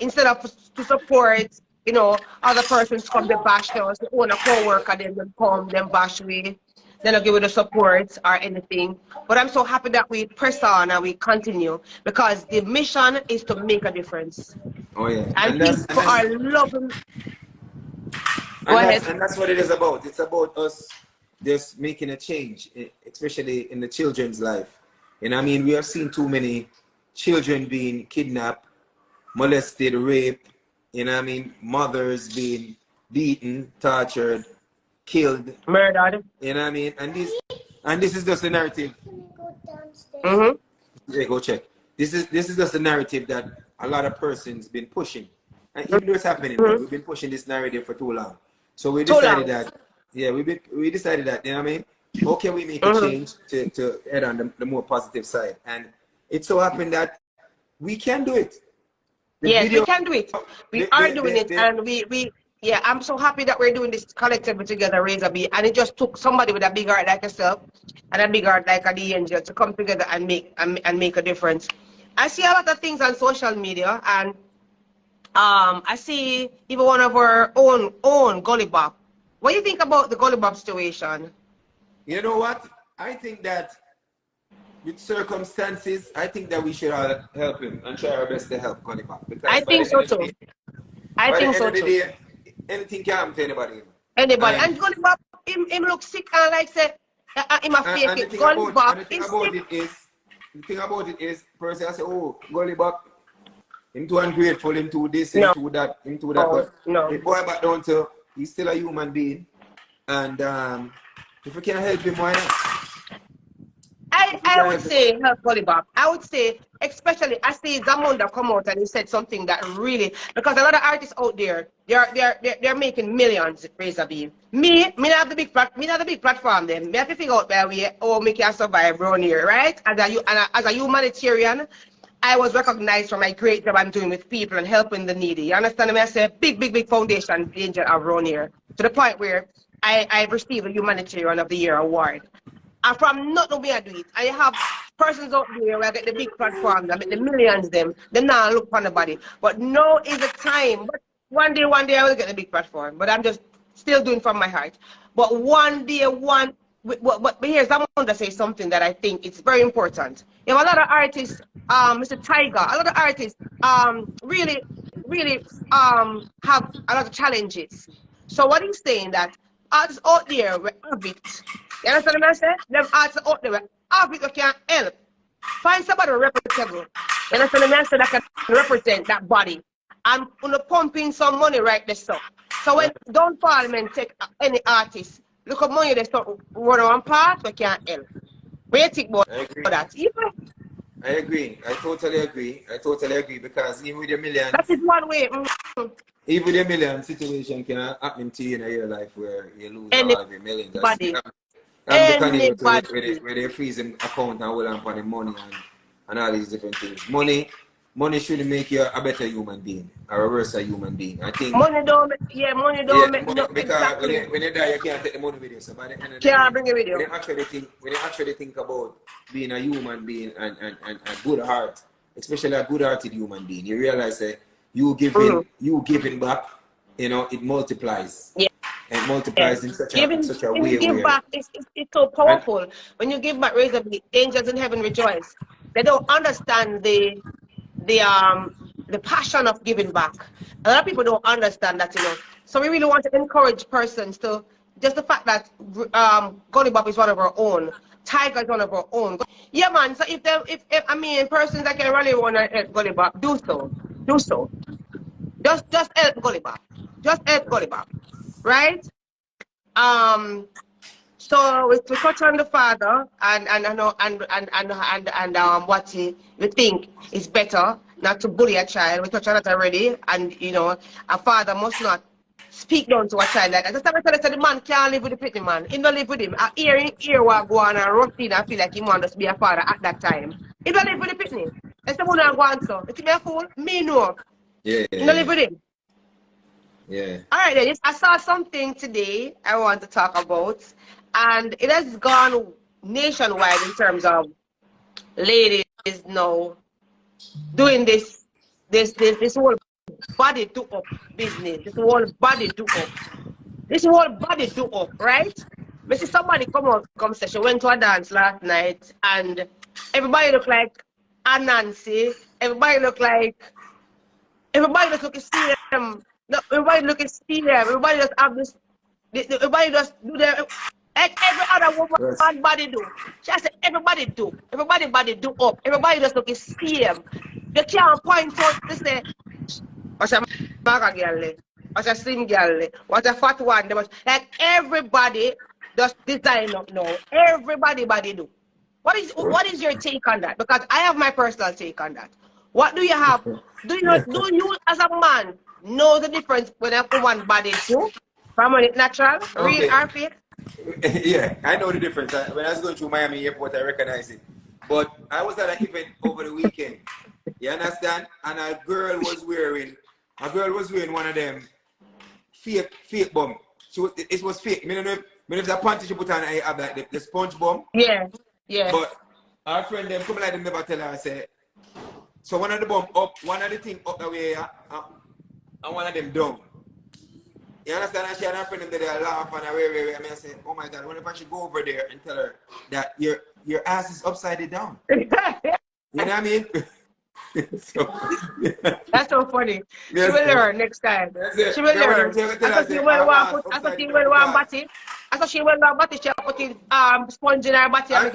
instead of to support, other persons come to bash us, the owner co-worker, them come, them bash me. They don't give you the support or anything. But I'm so happy that we press on and we continue, because the mission is to make a difference. Oh yeah. And people are loving. Go ahead. And that's what it is about. It's about us just making a change, especially in the children's life. And I mean, we have seen too many children being kidnapped, molested, raped, mothers being beaten, tortured, killed, murdered. You know what I mean? And this is just the narrative. Yeah, go check. This is just the narrative that a lot of persons been pushing. And even though it's happening, we've been pushing this narrative for too long. So we decided that, we decided that, you know what I mean? How can we make a change to head on the more positive side? And it so happened that we can do it. Yes, we can do it. We are doing it, and I'm so happy that we're doing this collectively together, Razor B. And it just took somebody with a big heart like yourself and a big heart like the angel to come together and make a difference. I see a lot of things on social media, and I see even one of our own Gully Bop. What do you think about the Gully Bop situation? You know what? I think that with circumstances, I think that we should all help him and try our best to help Gully Bop. I think so too. I think so too. Anything can happen to anybody. Anybody. And Gully Bop, him look sick and like say, him a fake it. Gully Bop is sick. The thing about it is, person I say, oh, Gully Bop, him too ungrateful, him too this, him too that, him too that. But the boy back down to, he's still a human being. And if we can help him, why not? I would say help Gully Bop. I would say, especially, I see Zamunda come out and he said something that really, because a lot of artists out there, they're making millions, Razor B. Me not have the big platform then. Me have to figure out where we can survive around here, right? As a humanitarian, I was recognized for my great job I'm doing with people and helping the needy. You understand me? I say big foundation angel around here, to the point where I've received a Humanitarian of the Year award. And from nothing we are doing it. I have persons out there where get the big platform, that make the millions them now look on the body. But now is the time. But one day I will get the big platform. But I'm just still doing from my heart. But one day, but here's I want to say something that I think it's very important. You have a lot of artists, Mr. Tiger, a lot of artists really have a lot of challenges. So what he's saying that artists out there will have it. You understand what I say? Them artists out there will have it that can help. Find somebody reputable. You understand what I say? That can represent that body. And pump in some money right there. So when don't Parliament take any artist, look at money they start run on part, we can't help. What do you think about that? I agree. I totally agree because even with the millions, that is one way. Even with the million situation can happen to you in your life where you lose all of your millions. Anybody. Where they freeze an account and hold on for the money and all these different things. Money should make you a better human being or a worse human being. I think money don't make no because exactly. when you die you can't take the money with you. So by the end of the Can't day, bring it with you. when you actually think about being a human being and a good heart, especially a good hearted human being, you realize that you giving back, it multiplies. Yeah. It multiplies in such a When way you give where back, it's so powerful. When you give back, raise up the angels in heaven rejoice. They don't understand the passion of giving back. A lot of people don't understand that, So we really want to encourage persons to just the fact that Gully Bop is one of our own. Tiger is one of our own. Yeah, man. So if persons that can rally on and help Gully Bop, do so. Just help Gully Bop. Just help Gully Bop. Right? So we touch on the father and what you think is better not to bully a child. We touched on that already, and a father must not speak down to a child like that. Just tell the man can't live with the pretty man. He don't live with him. I hear what go on and routine and feel like he wants to be a father at that time. He don't live with the pretty. That's the one I go on so. It's me a fool? Me no. Yeah. He don't live with him. Yeah. All right, then. I saw something today I want to talk about, and it has gone nationwide in terms of ladies now doing this whole body do up business. This whole body do up, right? We see somebody come say she went to a dance last night, and everybody look like Nancy. Everybody just look serious. No, everybody looking serious. Everybody just have this. Everybody just do their like every other woman body do. She said everybody do. Everybody body do up. Everybody just looking same. You can't point out to say, what's a maga girl? What's a slim girl? What's a fat one? Like everybody just design up now. Everybody body do. What is your take on that? Because I have my personal take on that. What do you have? Do you as a man know the difference when a woman body do from when it's natural, real or fake? Yeah, I know the difference. When I was going through Miami airport, I recognize it. But I was at an event over the weekend. You understand? And a girl was wearing one of them fake bum. It was fake. I don't know if the panty she put on, I have like the sponge bum. Yeah. But our friend them come like them never tell her. I say, so one of the bum up, one of the thing up the way, and one of them down. You understand? And she and her friend them there laugh and I mean I say, oh my God, what if I should go over there and tell her that your ass is upside down? You know what I mean? That's so funny. Yes, she will learn next time. She will learn. I thought she will want body. I thought she will want body. She put in sponge in her body and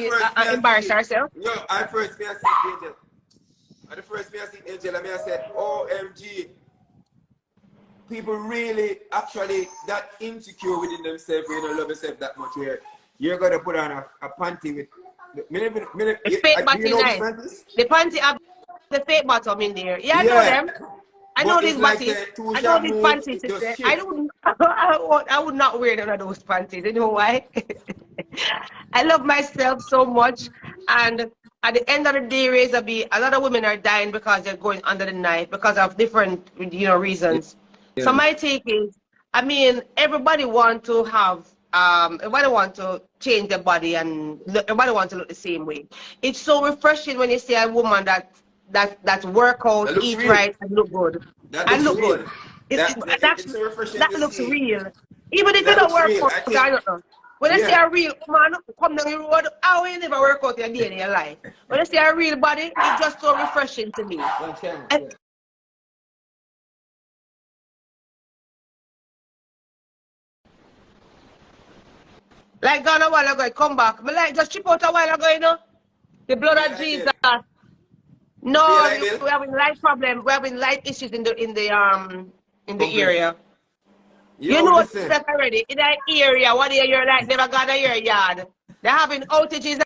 embarrass herself. Yo, at first me I see Angel. I said, OMG. People really actually that insecure within themselves, you don't love yourself that much where you're gonna put on a panty with the fake body nice. The panty have the fake bottom in there. Yeah, I know them. I know these panties. I know these panties. I would not wear none of those panties. You know why? I love myself so much, and at the end of the day, Razor B, a lot of women are dying because they're going under the knife because of different, reasons. Yeah. So my take is, everybody want to have everybody want to change their body and everybody want to look the same way. It's so refreshing when you see a woman that work out, That looks eat real. right, and look good. That And looks look real. good. That's It's so refreshing that to looks see. real. Even if you That don't looks work real. out, I I think, don't know. When I see yeah. a real woman come down the road, I will never work out a day in your life. When I see a real body, it's just so refreshing to me. One channel, And yeah. like gone a while ago, I come back. Me like just chip out a while ago, you know. The blood Yeah, of I Jesus. did. Feel No, like Bill? we're having light problem. We're having light issues in the Complex. area. You Yo, know listen. that already. In that area, what day you're like never got a your yard. They're having outages.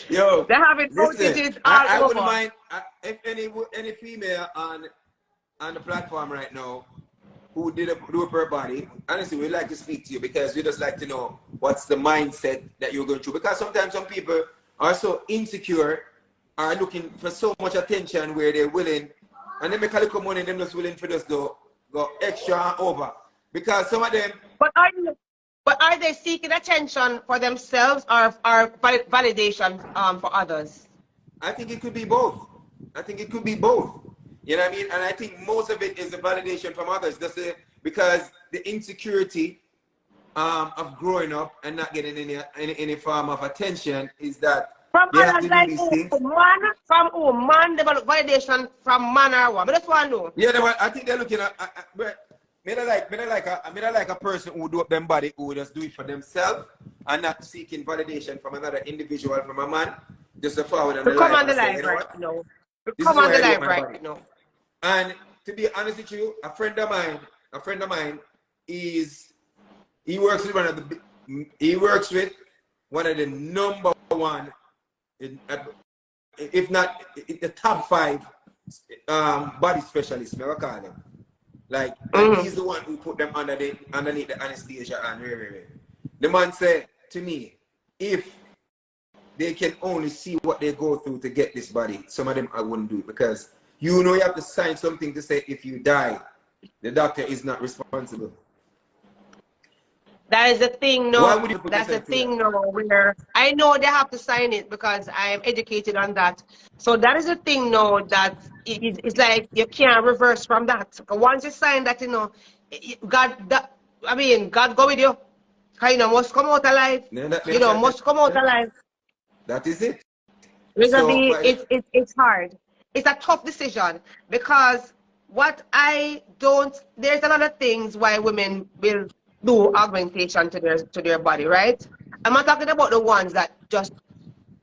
Yo, They're having listen. outages I all wouldn't over. mind if any female on the platform right now who do a per body. Honestly, we'd like to speak to you because we just like to know what's the mindset that you're going through. Because sometimes some people are so insecure, are looking for so much attention where they're willing, and they make a little money, and they're just willing for just go extra and over. Because some of them, But are they seeking attention for themselves or validation for others? I think it could be both. I think it could be both. You know what I mean? And I think most of it is a validation from others. Because the insecurity of growing up and not getting any form of attention is that From you have others to do like these things. from who man develop validation from man or what? But that's what I know. Yeah, I think they're looking at. Me not like a person who do up them body who just do it for themselves and not seeking validation from another individual, from a man, just to forward on We the come life on and the say, live you know right what? now. We This is come on why the I do up live my right body. now. And to be honest with you, a friend of mine he works with one of the number one, if not the top 5 body specialists, I call them. Like, and he's the one who put them underneath the anesthesia and the man said to me, if they can only see what they go through to get this body, some of them I wouldn't do it, because you have to sign something to say if you die, the doctor is not responsible. That is the thing, Why no. would you put That's the yourself through thing, that? no. Where I know they have to sign it because I am educated on that. So that is the thing, no. That it's like you can't reverse from that. Once you sign that, God go with you. Must come out alive. Yeah, that, Must come out yeah, alive. that is it. So, Vis-a-vis, it's hard. It's a tough decision because there's a lot of things why women will do augmentation to their body, right? I'm not talking about the ones that just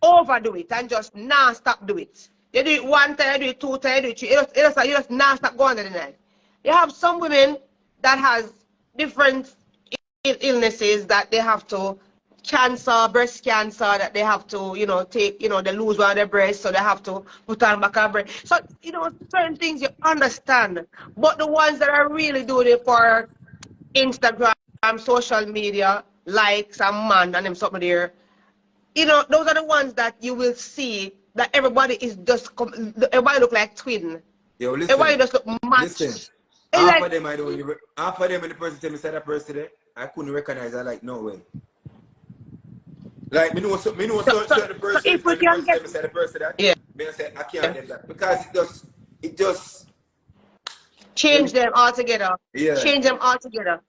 overdo it and just non-stop do it. They do it one time, they do it two times, they do it three. You just non-stop go on the night. You have some women that has different illnesses that they have to cancer, breast cancer, that they have to, take, they lose one of their breasts, so they have to put on back a breast. So, certain things you understand. But the ones that are really doing it for Instagram, social media, likes and man and them something there, those are the ones that you will see that everybody is everybody look like twin. yo, Everybody listen, just look matched. listen. It's Half like, of them I don't even, half of them when the person tell me say that person there, I couldn't recognize. I like, no way. Like, me know certain so persons, if we when the can person get, tell me say the person that, yeah. me I say I can't get that because it just Change them altogether. yeah. Change them altogether.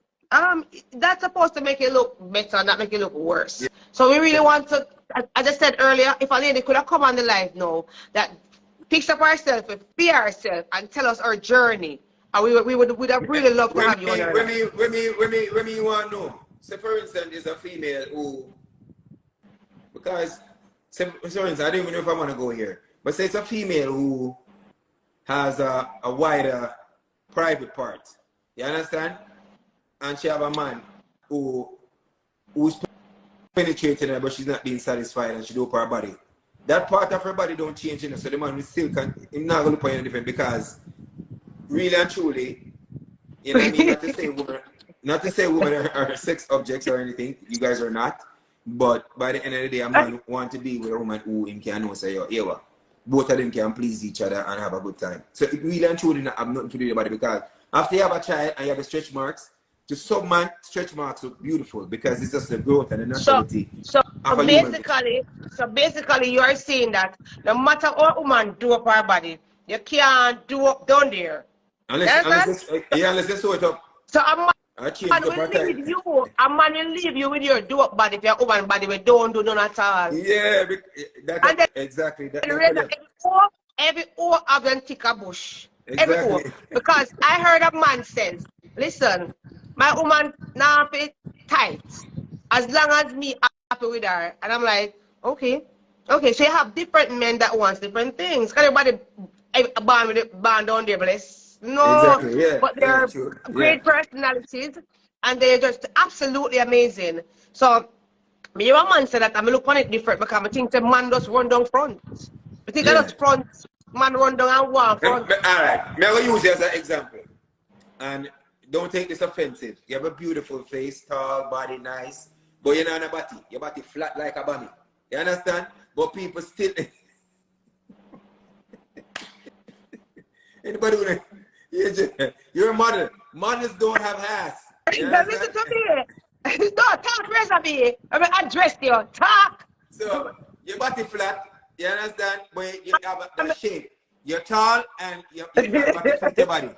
That's supposed to make it look better, not make it look worse. Yeah. So we really want to, as I said earlier, if a lady could have come on the live now, that picks up herself, fear herself, and tell us our journey, and we would have really loved to have you on our live. When me you want to know. So for instance, is a female who, because say, for instance, I don't even know if I want to go here, but say it's a female who has a wider private part. You understand? And she have a man who's penetrating her, but she's not being satisfied, and she do up her body. That part of her body don't change, so the man will still he's not going to put anything different, because really and truly, you know what I mean? Not to say women are sex objects or anything. You guys are not. But by the end of the day, a man want to be with a woman who him can know say, yo, both of them can please each other and have a good time. So it really and truly not have nothing to do with the body, because after you have a child and you have the stretch marks, to some man, stretch marks look beautiful because it's just the growth and the So, naturality so of a human being. basically, you are saying that no matter what woman do up her body, you can't do up down there. Unless they sew it up. So a Change man the will pattern. leave you. A man will leave you with your do up body if your woman body we don't do none at all. Yeah, And then exactly. every O of them tick a bush. Every O. Exactly. Because I heard a man says, listen, my woman now fit tight. As long as me happy with her. And I'm like, okay. Okay, so you have different men that wants different things. Because everybody born with it, born down there, bless. No, Exactly, yeah. but they're great personalities and they're just absolutely amazing. So me and man said that I'm look on it different because I think the man just run down front. I think I just front man run down and one front. Alright, may I use you as an example. And don't take this offensive. You have a beautiful face, tall, body nice, but you're not a body. Your body flat like a bunny. You understand? But people still anybody with you're a model. Models don't have ass. Listen to me. No, talk recipe. I mean, address you. Talk. So your body flat, you understand? But you have that shape. You're tall and you fit your body.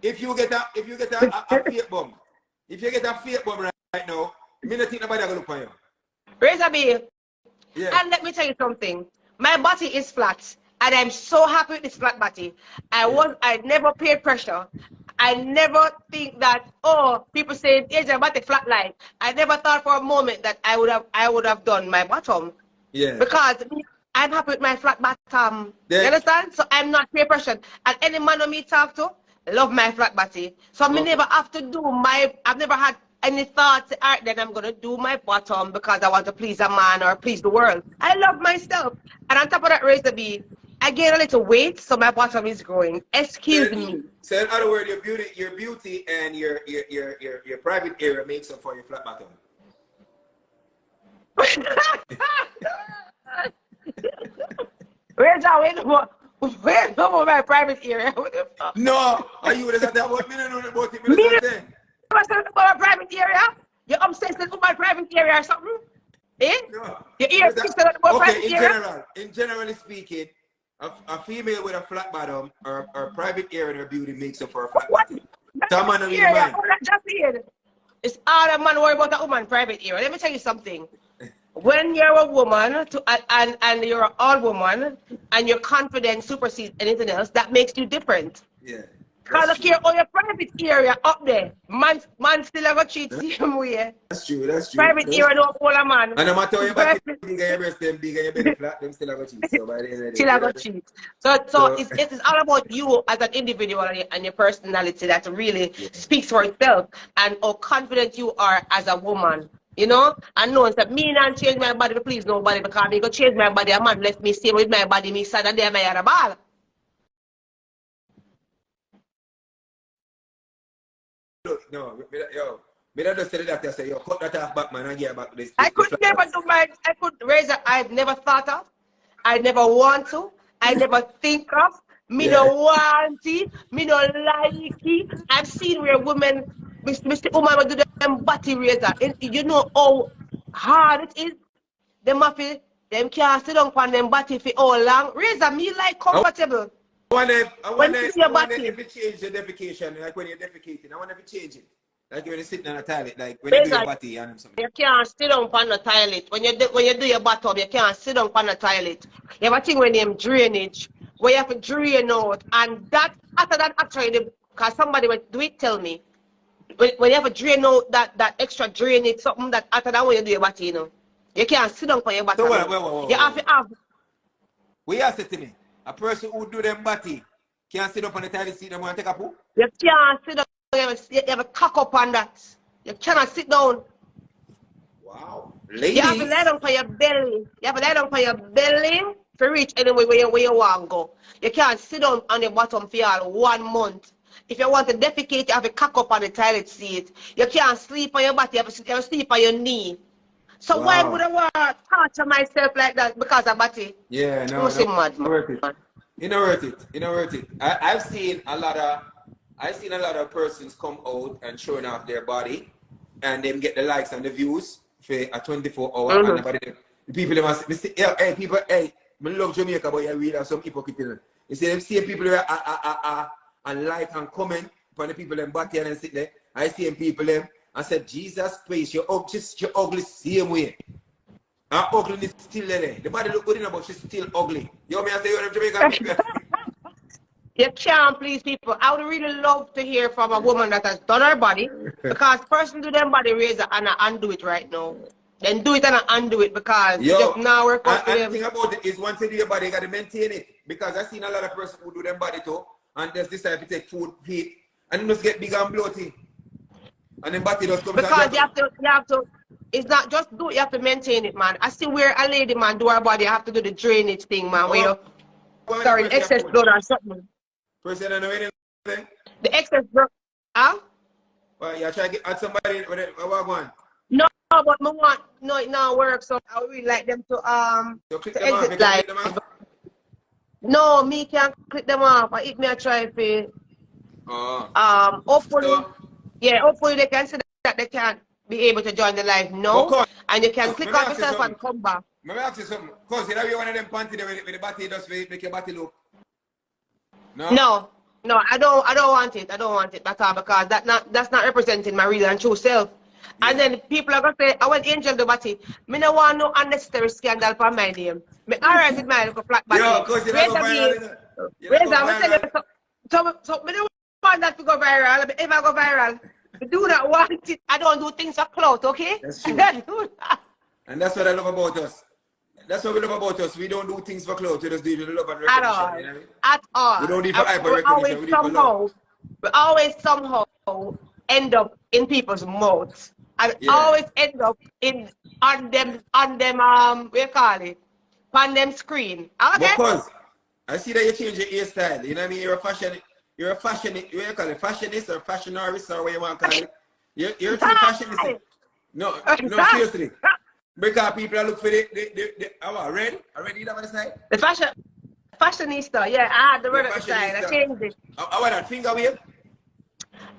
If you get a fake bum, right now, me not think nobody gonna look on you. Recipe. Yeah. And let me tell you something. My body is flat. And I'm so happy with this flat body. I never paid pressure. I never think that, oh, people say it's about a flat line. I never thought for a moment that I would have done my bottom. Yeah. Because I'm happy with my flat bottom. You understand? So I'm not peer pressured. And any man of me talk to, love my flat body. So I never have to do I've never had any thoughts, all right, then I'm going to do my bottom because I want to please a man or please the world. I love myself. And on top of that, razor B, I gain a little weight, so my bottom is growing. Excuse me. So in other words, your beauty and your private area makes up for your flat bottom. Where's my private area? No, are you with us that about me? No, about it. Me about my private area? You're obsessed with my private area or something? Eh? No. Your ear about private area? In generally speaking, a female with a flat bottom or private area in her beauty makes up for a flat bottom. It's all a man worry about a woman private area. Let me tell you something. When you're a woman and you're an all woman and your confidence supersedes anything else, that makes you different. Yeah. Because of your private area up there, man still have a cheat same way. That's true. Private area don't hold a man. And no matter your body bigger, your breast them bigger, your belly flat, them still have a cheat. So by the end of the day, still have a cheat. So it's all about you as an individual and your personality that really speaks for itself and how confident you are as a woman. You know, and no one said, me not change my body to please nobody because me go change my body. A man let me stay with my body, me sad and then I had a ball. Look, no, me don't just tell the doctor, say, yo, cut that off back, man, and get back this. I could raise it. I've never thought of. I never want to. I never think of. Me don't want it. Me don't like it. I've seen where women, Mr. Woman will do them body razor. You know how hard it is. Them can't sit down on them body for all long. Razor, me like comfortable. I wonder if you change the defecation, like when you're defecating, I wonder if you change it. Like when you're sitting on a toilet, like when you do your body and something. You can't sit down on the toilet. When you do your bottom, you can't sit down on the toilet. You have a thing when you have drainage, where you have to drain out. And that, after that, actually, because somebody will do it, tell me. When you have to drain out that extra drainage, something that after that when you do your body, you know. You can't sit down on your bottom. So you have to have. What you have said to me? A person who do them body can't sit up on the toilet seat and want to take a poo? You can't sit down. You have a cock up on that. You cannot sit down. Wow. Ladies. You have to lie down for your belly. You have to lie down for your belly to reach anywhere where you want to go. You can't sit down on your bottom for all 1 month. If you want to defecate, you have to cock up on the toilet seat. You can't sleep on your body. You have to sleep on your knee. So why would I want to torture myself like that because of body? Yeah, no, mad, worth it. You know worth it. I've seen a lot of I've seen a lot of persons come out and showing off their body, and them get the likes and the views for a 24-hour, and nobody, the people them say, hey, people, hey, I love Jamaica, but you really have some hypocrite in it. You see them same people who and like and comment upon the people them body and sit there. I see them people them and said, Jesus Christ, you're ugly same way. Her ugliness still there. The body look good enough, but she's still ugly. You know me I say, you're Jamaican people. You can't please people. I would really love to hear from a woman that has done her body, because person do them body razor and I undo it right now. Then do it and I undo it, because just now we're and the thing about it is once you do your body, you got to maintain it. Because I've seen a lot of persons who do them body too, and just decide to take food, feed, and then just get big and bloated. And then body just comes because you have to, it's not just do it, you have to maintain it, man. I see where a lady, man, do her body, you have to do the drainage thing, man, where you sorry, excess blood or something. Person don't know anything? The excess blood, huh? Well, you try to get at somebody with a one. No, but me want, no, it not work, so I would really like them to exit live. No, me can't click them off. I hit me a try for hopefully, yeah, hopefully they can see that they can be able to join the live now, and you can click on yourself and come back. Let me ask you something. Cause you know you one of them panty there with the body just make your body look. No, I don't want it. I don't want it at all, because that's not representing my real and true self. Yeah. And then people are gonna say, I want Angel the body. Me no want no unnecessary scandal for my name. Me alright with my flat body. Yo, cause you don't go viral. So me don't want that to go viral. If I go viral, I do not want it. I don't do things for clout, okay? That's true. And that's what I love about us. That's what we love about us. We don't do things for clout. We just do it with love and recognition. At all. You know what I mean? At all. We don't need for hyper recognition. We need for love. We always somehow end up in people's mouths. And always end up on them what you call it? On them screen. Okay? Because I see that you change your hairstyle. You know what I mean? You're a fashionist, what you call it? Fashionist or fashionarist or what you want to call it. You're a true fashionist. No, seriously. Because people are looking for the red. Already you have on the side? The fashionista, yeah, I had the red on the side. I changed it. How about that? Finger wave?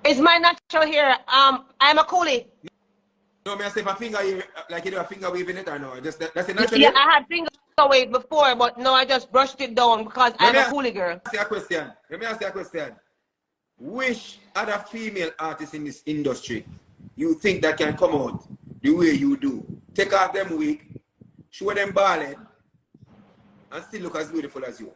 It's my natural hair. I'm a coolie. No, I say my finger wave, like you do a finger wave in it or no? Just that's a natural hair? I had finger wave before, but no, I just brushed it down because I'm a coolie girl. Let me ask you a question. Which other female artists in this industry you think that can come out the way you do? Take off them wig, show them ballad, and still look as beautiful as you.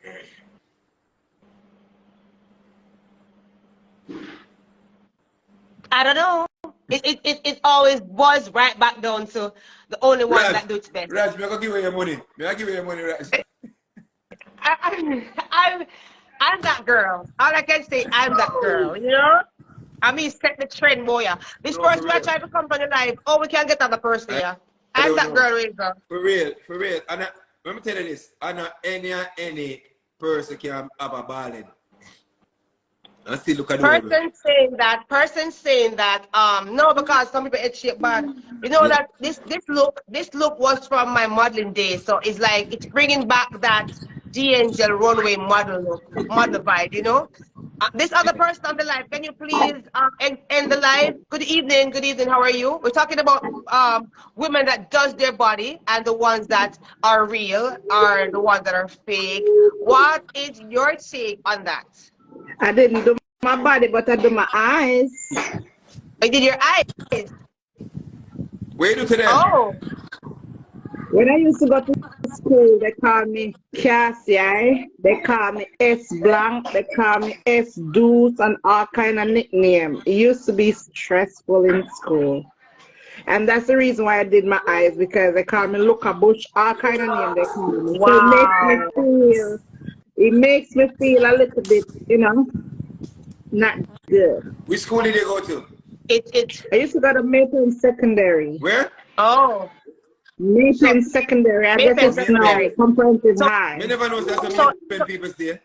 I don't know. It always was right back down to the only one that do it best. Raj, I'm gonna give you your money. Raj. I'm that girl. All I can say, I'm that girl, you know? I mean, set the trend, boy. This person I try to come from the life, we can get other person, yeah. I'm that girl, Razor. For real. And let me tell you this. I know any person can have a ballad. I still look at person saying that, no, because some people head shape bad. You know that this look was from my modeling days, so it's like it's bringing back that D'Angel runway model vibe, you know. This other person on the live, can you please end the live? Good evening, how are you? We're talking about women that does their body, and the ones that are real are the ones that are fake. What is your take on that? I didn't do my body, but I do my eyes. I did your eyes? Where do today? Oh. When I used to go to school, they call me Cassie, they call me S Blanc, they call me S Deuce, and all kind of nickname. It used to be stressful in school. And that's the reason why I did my eyes, because they call me Luca Bush, all kind of name they call me. Wow. So it makes me feel a little bit, you know, not good. Which school did you go to? I used to go to Maple Secondary. Where? Oh. Maple Secondary. I guess it's now comprehensive high. I never know there's some people there.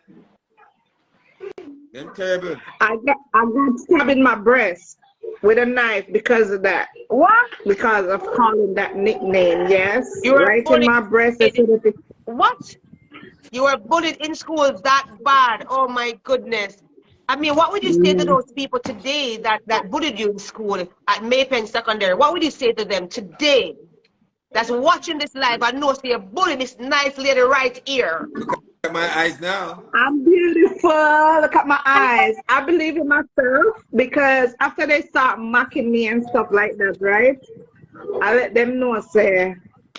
Them terrible. I got stabbed in my breast with a knife because of that. What? Because of calling that nickname, yes. You were right in my breast. What? You were bullied in school that bad? Oh my goodness. I mean, what would you say to those people today that bullied you in school at Maypen Secondary? What would you say to them today that's watching this live and knows they're bullying this nice lady right here? Look at my eyes now. I'm beautiful. Look at my eyes. I believe in myself because after they start mocking me and stuff like that, right? I let them know, say,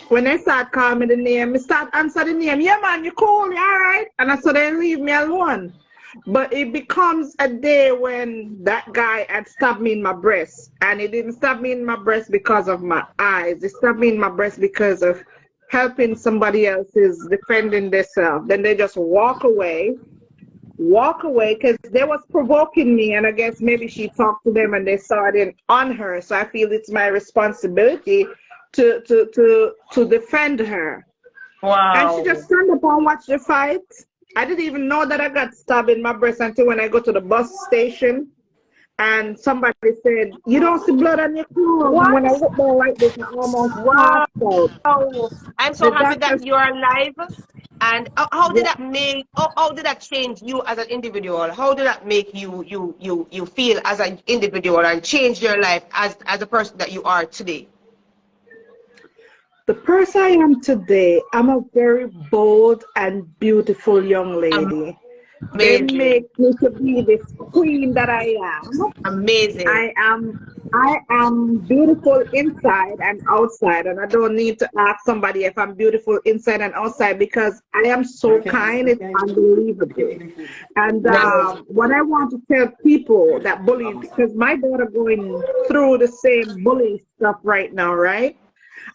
when they start calling me the name, I start answer the name. Yeah, man, you cool, you all right? And so they leave me alone. But it becomes a day when that guy had stabbed me in my breast. And he didn't stab me in my breast because of my eyes. He stabbed me in my breast because of helping somebody else is defending themselves. Then they just walk away because they was provoking me, and I guess maybe she talked to them and they saw it on her. So I feel it's my responsibility to defend her. Wow. And she just stand up and watch the fight. I didn't even know that I got stabbed in my breast until when I go to the bus station and somebody said, "You don't see blood on your clothes." What? And when I look down like this, I almost passed out. Wow. I'm so happy that you're alive. And how did that make? How did that change you as an individual? How did that make you feel as an individual and change your life as a person that you are today? The person I am today, I'm a very bold and beautiful young lady. They Amazing. make me to be this queen that I am. Amazing. I am beautiful inside and outside, and I don't need to ask somebody if I'm beautiful inside and outside because I am so kind. It's unbelievable. And what I want to tell people that bully, because my daughter going through the same bullying stuff right now, right?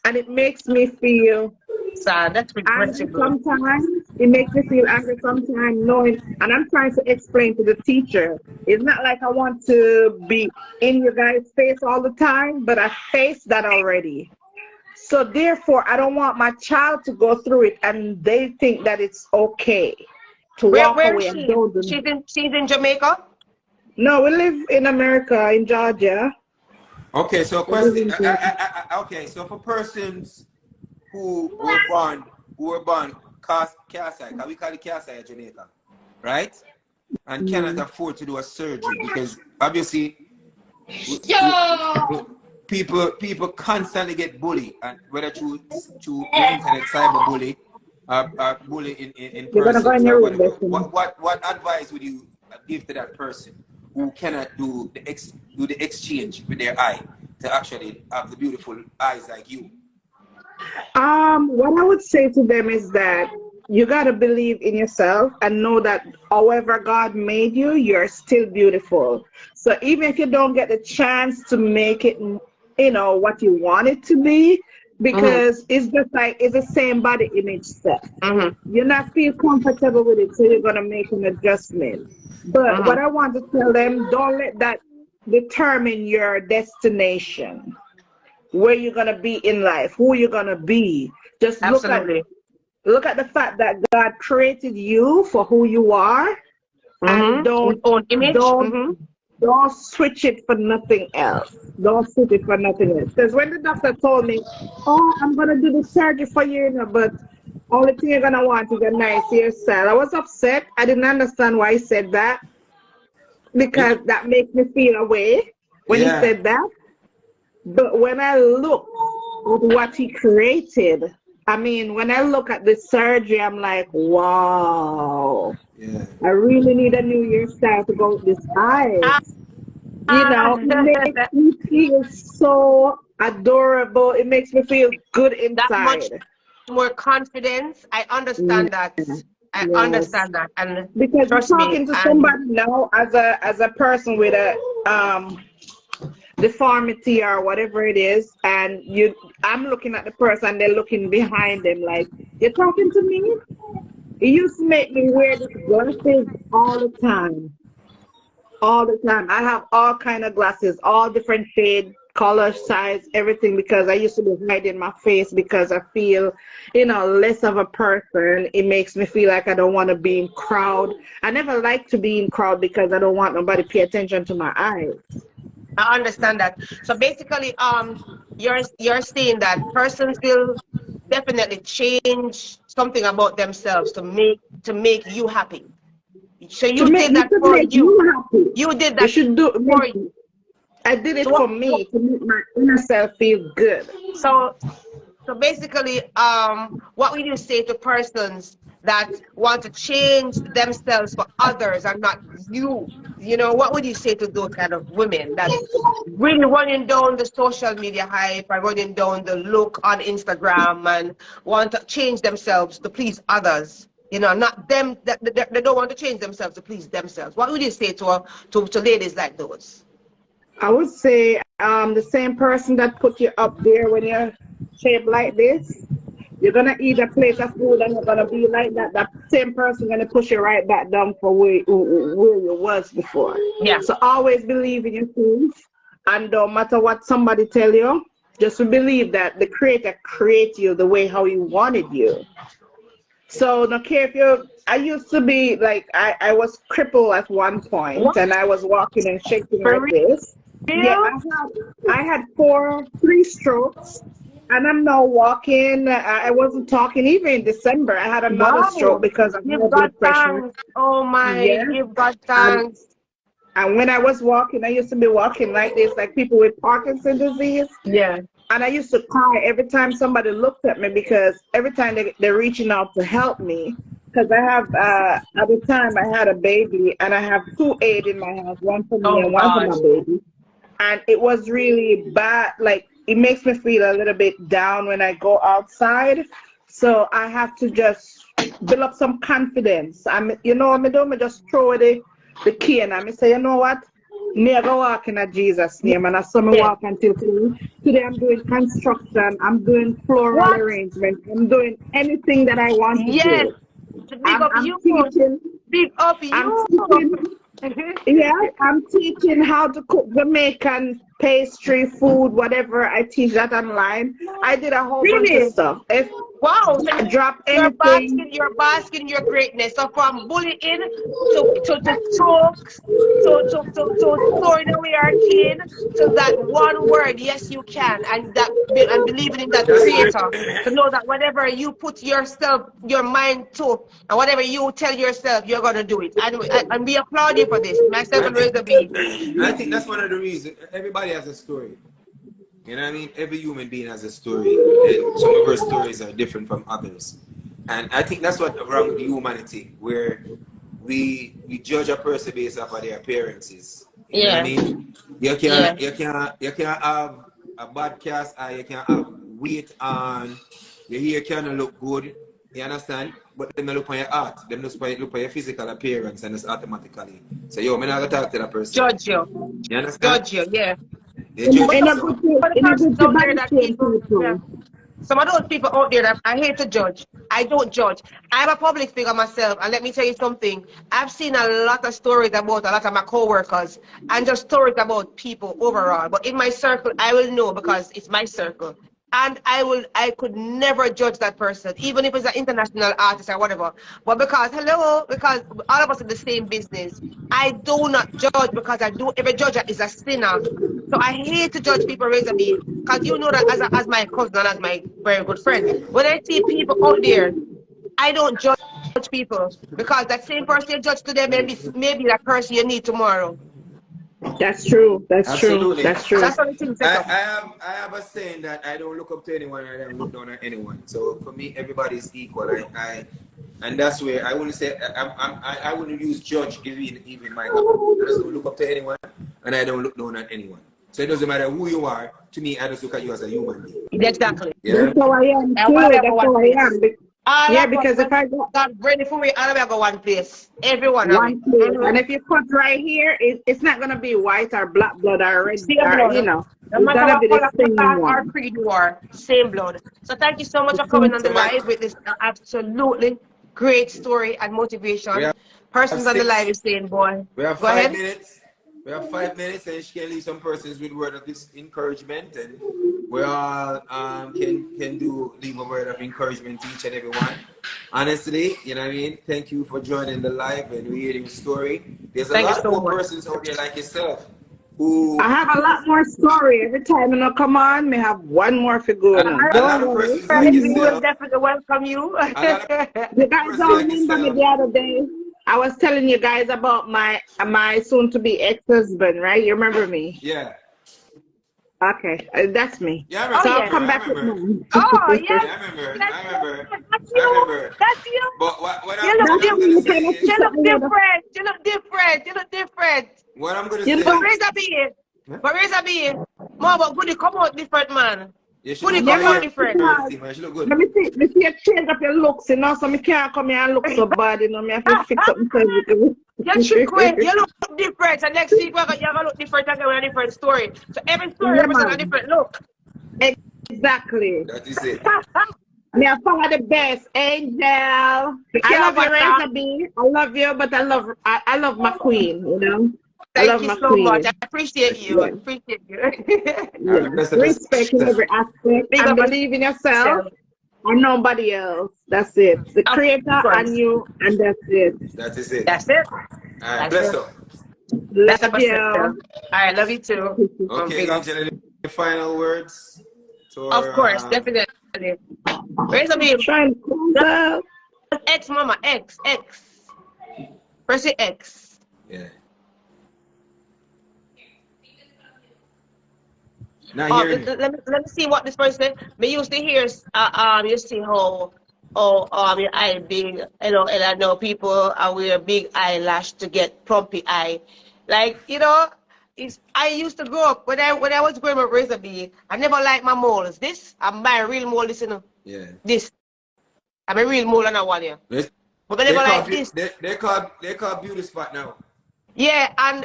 And it makes me feel sad. That's angry regrettable. sometimes. It makes me feel angry sometimes knowing, and I'm trying to explain to the teacher. It's not like I want to be in your guys' face all the time, but I faced that already. So therefore, I don't want my child to go through it and they think that it's okay to walk Where away is and she? don't. She's in Jamaica? No, we live in America, in Georgia. Okay, so question. Okay, so for persons who were born cast eye, we call it cast eye in Jamaica, right? And cannot afford to do a surgery because obviously people constantly get bullied, and whether through the internet, cyber bully, or bully in You're gonna go person in or your room, whatever. Destiny. What advice would you give to that person who cannot do the exchange with their eye to actually have the beautiful eyes like you? What I would say to them is that you gotta believe in yourself and know that however God made you, you're still beautiful. So even if you don't get the chance to make it, what you want it to be, because it's just like it's the same body image stuff. You're not feel comfortable with it, so you're gonna make an adjustment. But what I want to tell them, don't let that determine your destination, where you're gonna be in life, who you're gonna be. Just look at the fact that God created you for who you are, and don't switch it for nothing else. Don't switch it for nothing else. Because when the doctor told me, "Oh, I'm gonna do the surgery for you, but only thing you're gonna want is a nice hairstyle," I was upset. I didn't understand why he said that, because that makes me feel away when he said that. But when I look at what he created, I mean, when I look at the surgery, I'm like, wow. Yeah. I really need a new hairstyle to go with this eyes. It makes me feel so adorable. It makes me feel good inside. That much more confidence. I understand that. I understand that. And because you're talking to somebody now as a person with a deformity or whatever it is, and I'm looking at the person, they're looking behind them like, "You're talking to me?" It used to make me wear these glasses all the time. I have all kind of glasses, all different shade, color, size, everything, because I used to be hiding my face because I feel, less of a person. It makes me feel like I don't want to be in crowd. I never like to be in crowd because I don't want nobody to pay attention to my eyes. I understand that. So basically, you're saying that persons will definitely change something about themselves to make you happy. So you did that for make you. happy. You did that you should do for you. I did it for me to make my inner self feel good. So basically, what would you say to persons that want to change themselves for others and not you? You know, what would you say to those kind of women that really running down the social media hype and running down the look on Instagram and want to change themselves to please others? You know, not them, they don't want to change themselves to please themselves. What would you say to ladies like those? I would say the same person that put you up there when you're shaped like this, you're gonna eat a plate of food and you're gonna be like that. That same person gonna push you right back down for where you was before. Yeah. So always believe in your things, and no matter what somebody tell you, just believe that the Creator created you the way how He wanted you. So don't care if you're. I used to be like I was crippled at one point, and I was walking and shaking like this. Yeah, I had 3 strokes, and I'm now walking. I wasn't talking even in December. I had another stroke because of high blood pressure. Oh my, give God thanks. And when I was walking, I used to be walking like this, like people with Parkinson's disease. Yeah. And I used to cry every time somebody looked at me, because every time they're reaching out to help me. Because I have, at the time I had a baby, and I have 2 aides in my house, one for me and one for my baby. And it was really bad. Like, it makes me feel a little bit down when I go outside. So I have to just build up some confidence. I don't just throw the key, and I say, you know what? Me go walking at Jesus' name, and I saw me walk until today. Today I'm doing construction, I'm doing floral arrangement, I'm doing anything that I want to do. I'm teaching. Big up you. I'm teaching how to cook Jamaican pastry, food, whatever. I teach that online. I did a whole bunch of stuff. Wow, so drop anything. You're basking in your greatness. So from bullying to strokes, to throwing away our kid, to that one word, yes you can, and believing in that Creator, to know that whatever you put yourself, your mind to, and whatever you tell yourself, you're gonna do it. And we applaud you for this. Myself and Razor B. I think that's one of the reasons. Everybody has a story. You know what I mean? Every human being has a story, and some of our stories are different from others. And I think that's what's wrong with humanity, where we judge a person based off of their appearances. You know what I mean? You can have a bad cast eye, you can have weight on, your hair can look good, you understand? But then they look on your heart, them just look on your physical appearance, and it's automatically. So yo, I'm not gonna talk to that person. Judge you. You understand? Judge you, yeah. Some of those people out there that I hate to judge. I don't judge. I'm a public figure myself, and let me tell you something. I've seen a lot of stories about a lot of my co-workers, and just stories about people overall. But in my circle, I will know because it's my circle. And I could never judge that person, even if it's an international artist or whatever. But because all of us in the same business, I do not judge, because every judge is a sinner. So I hate to judge people, Razor B, because you know that as my cousin and as my very good friend, when I see people out there, I don't judge people, because that same person you judge today maybe that person you need tomorrow. That's true. That's true. That's what it is. I have a saying that I don't look up to anyone, I don't look down at anyone. So for me, everybody is equal. And that's where I wouldn't say I wouldn't use judge even my company. I just don't look up to anyone, and I don't look down at anyone. So it doesn't matter who you are. To me, I just look at you as a human being. Exactly. Yeah? That's how I am too. That's how I am. Because if I got ready for me, I'll go one place. Everyone. One place. And if you cut right here, it's not gonna be white or black blood or red. Or, you know, no matter what color or creed you are, same blood. So thank you so much for coming on the live with this absolutely great story and motivation. Persons on the live is saying, boy. We have 5 minutes. We have 5 minutes, and she can leave some persons with word of this encouragement, and we all can leave a word of encouragement to each and every one. Honestly, you know what I mean? Thank you for joining the live and hearing the story. There's a lot more persons out there like yourself who I have a lot more story. Every time I come on, we have one more figure. A lot of persons like we yourself. will definitely welcome you. You guys don't remember me the other day. I was telling you guys about my soon-to-be ex-husband, right? You remember me? Yeah. Okay, that's me. Yeah, I Oh remember. So I'll yeah. come I back with remember. mine. Oh yes. Yeah, I remember. Yes, I yes, remember. yes. That's I you. remember. That's you. But You look what That's I'm me. gonna You different. say cannot is put You look something other. different. You look different. You look different. what I'm gonna You say But is know, Razor B, huh? but Razor B, more about Goody come out different, man. Yeah, she Goody look yeah, come good out here, different. because man. She look good. let me see you change up your looks, you know, so me can't come here and look so bad, you know, me have to fix up myself. You trick way. You look different. And next week you're gonna look different again with a different story. So every story Yeah, represents a man. different look. Exactly. That is it. Me I follow the best, Angel. I Yeah, love you, butter. Razor B. I love you, but I love my queen, you know. I Thank love you my so much. I queen. appreciate you. I Yeah. appreciate you. All Yeah. right, rest of us. Respect in every aspect Big and up believe in yourself yourself. and nobody else. That's it. The Of creator and course. you, and that's it. That is it. That's it. All right, That's bless it. up. Best of Love yourself. All you. right, love you too. Okay, Big up. Angel, any final words to Of our course, definitely. Razor B, Trying to close up. X, mama, X, X. Press it X. yeah. Not hearing you. Let me see what this person said. Me used to hear, you see how your eye big, and I know people are wear big eyelash to get plumpy eye. Like, I used to grow up, when I was growing up razor big, I never liked my moles. This, I'm my real mole, Yeah. This. I'm a real mole on that one, yeah. They, But I they never call like this. they call beauty spot now. Yeah, and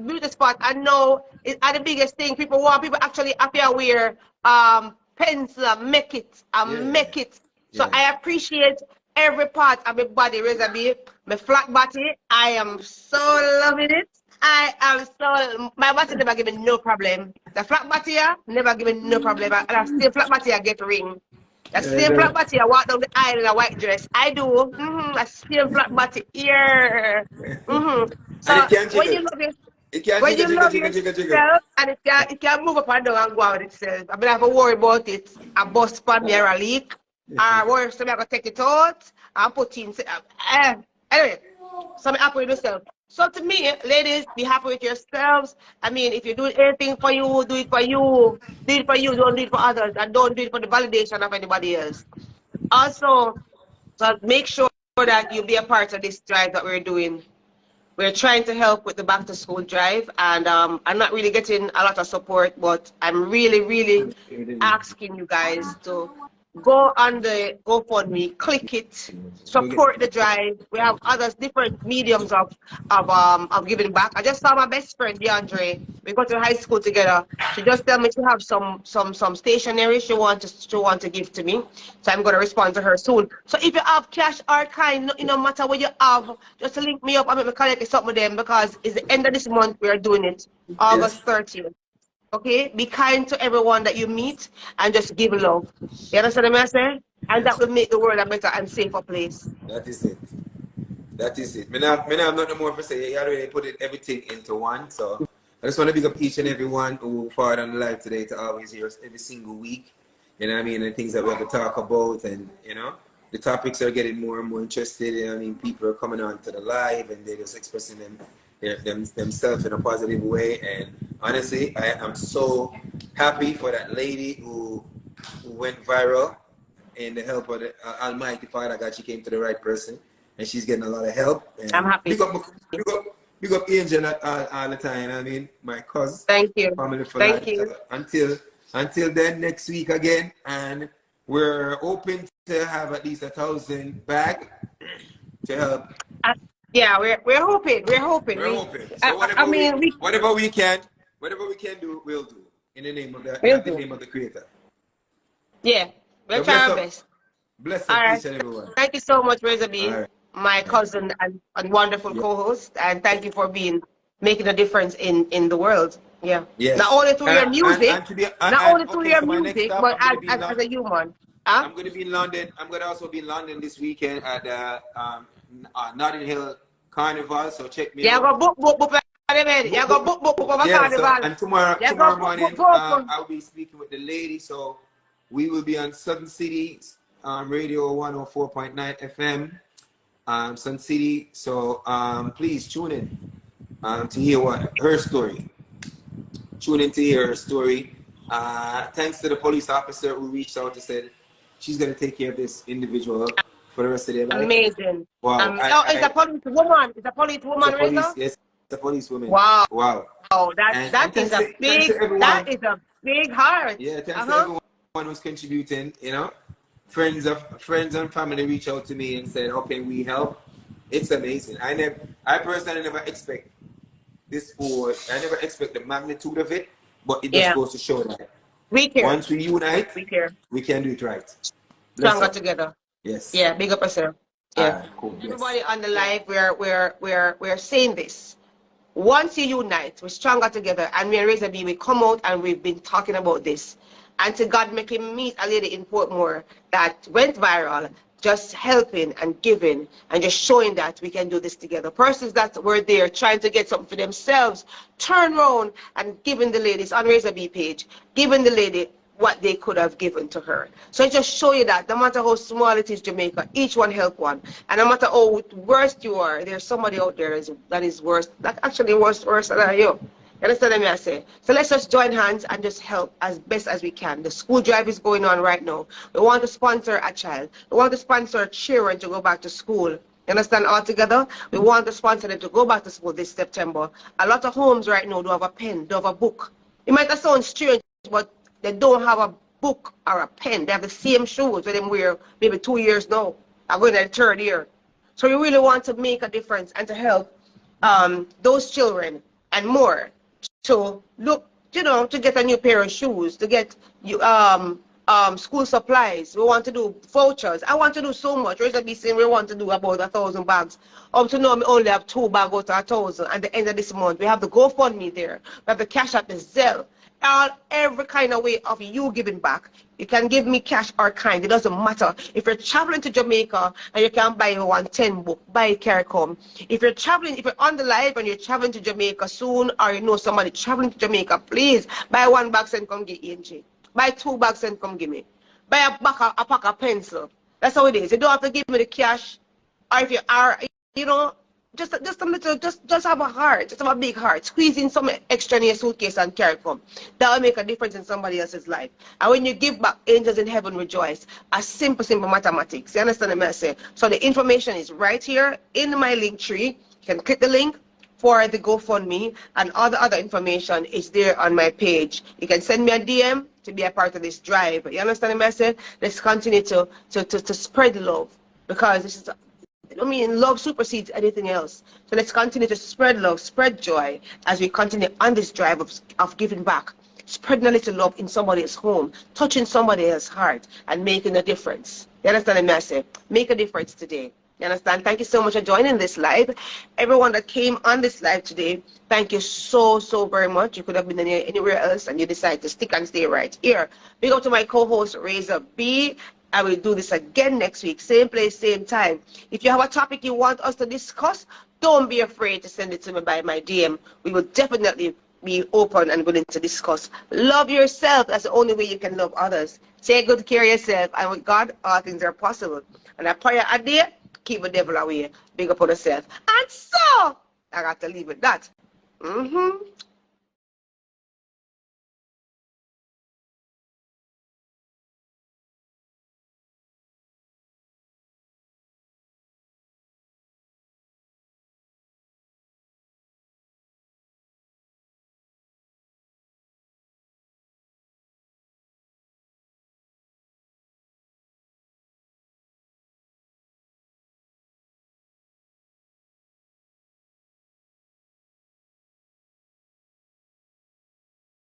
beauty spot. I know are the biggest thing. People actually appear wear pencil and make it and Yeah. make it. So Yeah. I appreciate every part of my body, razor B. My flat body, I am so loving it. I am so my body never give me no problem. The flat body here never give me no problem. And I still flat body I get ring. The same flat body I walk down the aisle in a white dress. I do. I same flat body here. And it So can when jiggle. you love It can when jiggle, you jiggle, love jiggle, jiggle, jiggle. yourself and it can move up and down and go out with itself. I mean, I have to worry about it. A bust pan me or a leak. Or worry if somebody gonna take it out and put in. Anyway, so I'm happy with yourself. So to me, ladies, be happy with yourselves. I mean, if you do anything for you, do it for you. Do it for you, don't do it for others. And don't do it for the validation of anybody else. Also, so make sure that you be a part of this drive that we're doing. We're trying to help with the back to school drive, and I'm not really getting a lot of support, but I'm really, really asking you guys to go on the GoFundMe, click it, support the drive. We have others different mediums of giving back. I just saw my best friend DeAndre. We go to high school together. She just tell me she have some stationery she want to give to me. So I'm gonna respond to her soon. So if you have cash or kind, no matter what you have, just link me up and make me connect with something with them because it's the end of this month we are doing it. August Yes. 30th. Okay? Be kind to everyone that you meet and just give love. You understand what I'm saying? And that Yes. will make the world a better and safer place. That is it. That is it. Me not have nothing more to say. You already put everything into one. So I just want to big up each and every one who forward on the live today to always hear us every single week. You know what I mean? And things that we have to talk about, and the topics are getting more and more interested. You know what I mean? People are coming on to the live and they're just expressing themselves in a positive way. And honestly, I am so happy for that lady who went viral. And the help of the Almighty Father God, she came to the right person, and she's getting a lot of help. And I'm happy. big up Angel all the time. You know what I mean, my cousin, Thank you. family for Thank life. you. Until then, next week again, and we're hoping to have at least 1,000 back to help. Yeah, we're hoping. We're hoping. We're hoping. So whatever we can do, we'll do in the name of the name of the Creator. Yeah, we'll So try our best. bless All up right. each and everyone. Thank you so much, Razor B, All right. my cousin and wonderful Yeah. co-host, and thank you for making a difference in the world. Yeah. Yes. Not only through your music, Okay, so my next stop, but I'm going to be in as London. a human. Huh? I'm going to be in London. I'm going to also be in London this weekend at the Notting Hill Carnival. So check me Yeah, out. go book. Yeah, go book over Yeah. So carnival. and tomorrow Yeah, go morning, book. I'll be speaking with the lady. So we will be on Southern City Radio 104.9 FM. Sun City. So please tune in to hear what her story. Tune in to hear her story. Thanks to the police officer who reached out and said she's going to take care of this individual for the rest of their life. Amazing. Wow. It's a police woman. It's a police woman, Reza? Yes, it's a police woman. Wow. Wow. Oh, And that is a big heart. Yeah, thanks to everyone who's contributing, you know. Friends and family reach out to me and said, how can we help? It's amazing. I personally never expect this forward. I never expect the magnitude of it, but it just goes to show that we care. Once we unite, we can do it right. Stronger together. Yes. Yeah, big up yourself. Yeah. Cool. Yes. Everybody on the live, we're saying this. Once you unite, we're stronger together, and me and Razor B, we come out and we've been talking about this. And to God make him meet a lady in Portmore that went viral, just helping and giving and just showing that we can do this together. Persons that were there trying to get something for themselves, turn around and giving the ladies on Razor B page, giving the lady what they could have given to her. So I just show you that no matter how small it is, Jamaica, each one help one. And no matter how worst you are, there's somebody out there that is worse, that actually worse than you. You understand what I say? So let's just join hands and just help as best as we can. The school drive is going on right now. We want to sponsor a child. We want to sponsor children to go back to school. You understand? All together, we want to sponsor them to go back to school this September. A lot of homes right now don't have a pen, don't have a book. It might have sound strange, but they don't have a book or a pen. They have the same shoes that they wear maybe 2 years now. I'm going to the 3rd year. So we really want to make a difference and to help those children and more to look, you know, to get a new pair of shoes, to get school supplies. We want to do vouchers. I want to do so much. Razor B saying we want to do about 1,000 bags. Up to now, we only have 2 bags out of 1,000. At the end of this month, we have the GoFundMe there. We have the Cash App, the Zelle. Every kind of way of you giving back. You can give me cash or kind. It doesn't matter. If you're traveling to Jamaica and you can buy 110 book, buy a CARICOM. If you're traveling, if you're on the live and you're traveling to Jamaica soon, or you know somebody traveling to Jamaica, please buy 1 bag and come get ENG. Buy 2 bags and come give me. Buy a pack of pencil. That's how it is. You don't have to give me the cash. Or if you are, you know, just a little, just have a heart, just have a big heart. Squeeze in some extra in your suitcase and carry it home. That will make a difference in somebody else's life. And when you give back, angels in heaven rejoice. A simple mathematics. You understand what I say? So the information is right here in my link tree. You can click the link for the GoFundMe, and all the other information is there on my page. You can send me a DM to be a part of this drive. You understand what I say? Let's continue to spread love, because this is, I mean, love supersedes anything else. So let's continue to spread love, spread joy as we continue on this drive of giving back, spreading a little love in somebody's home, touching somebody else's heart, and making a difference. You understand what I say? Make a difference today. You understand? Thank you so much for joining this live. Everyone that came on this live today, thank you so very much. You could have been anywhere else and you decided to stick and stay right here. Big up to my co-host, Razor B. I will do this again next week, same place, same time. If you have a topic you want us to discuss, don't be afraid to send it to me by my DM. We will definitely be open and willing to discuss. Love yourself. That's the only way you can love others. Take good care of yourself, and with God, all things are possible. And I pray a day, keep the devil away. Big up on yourself. And so, I got to leave with that.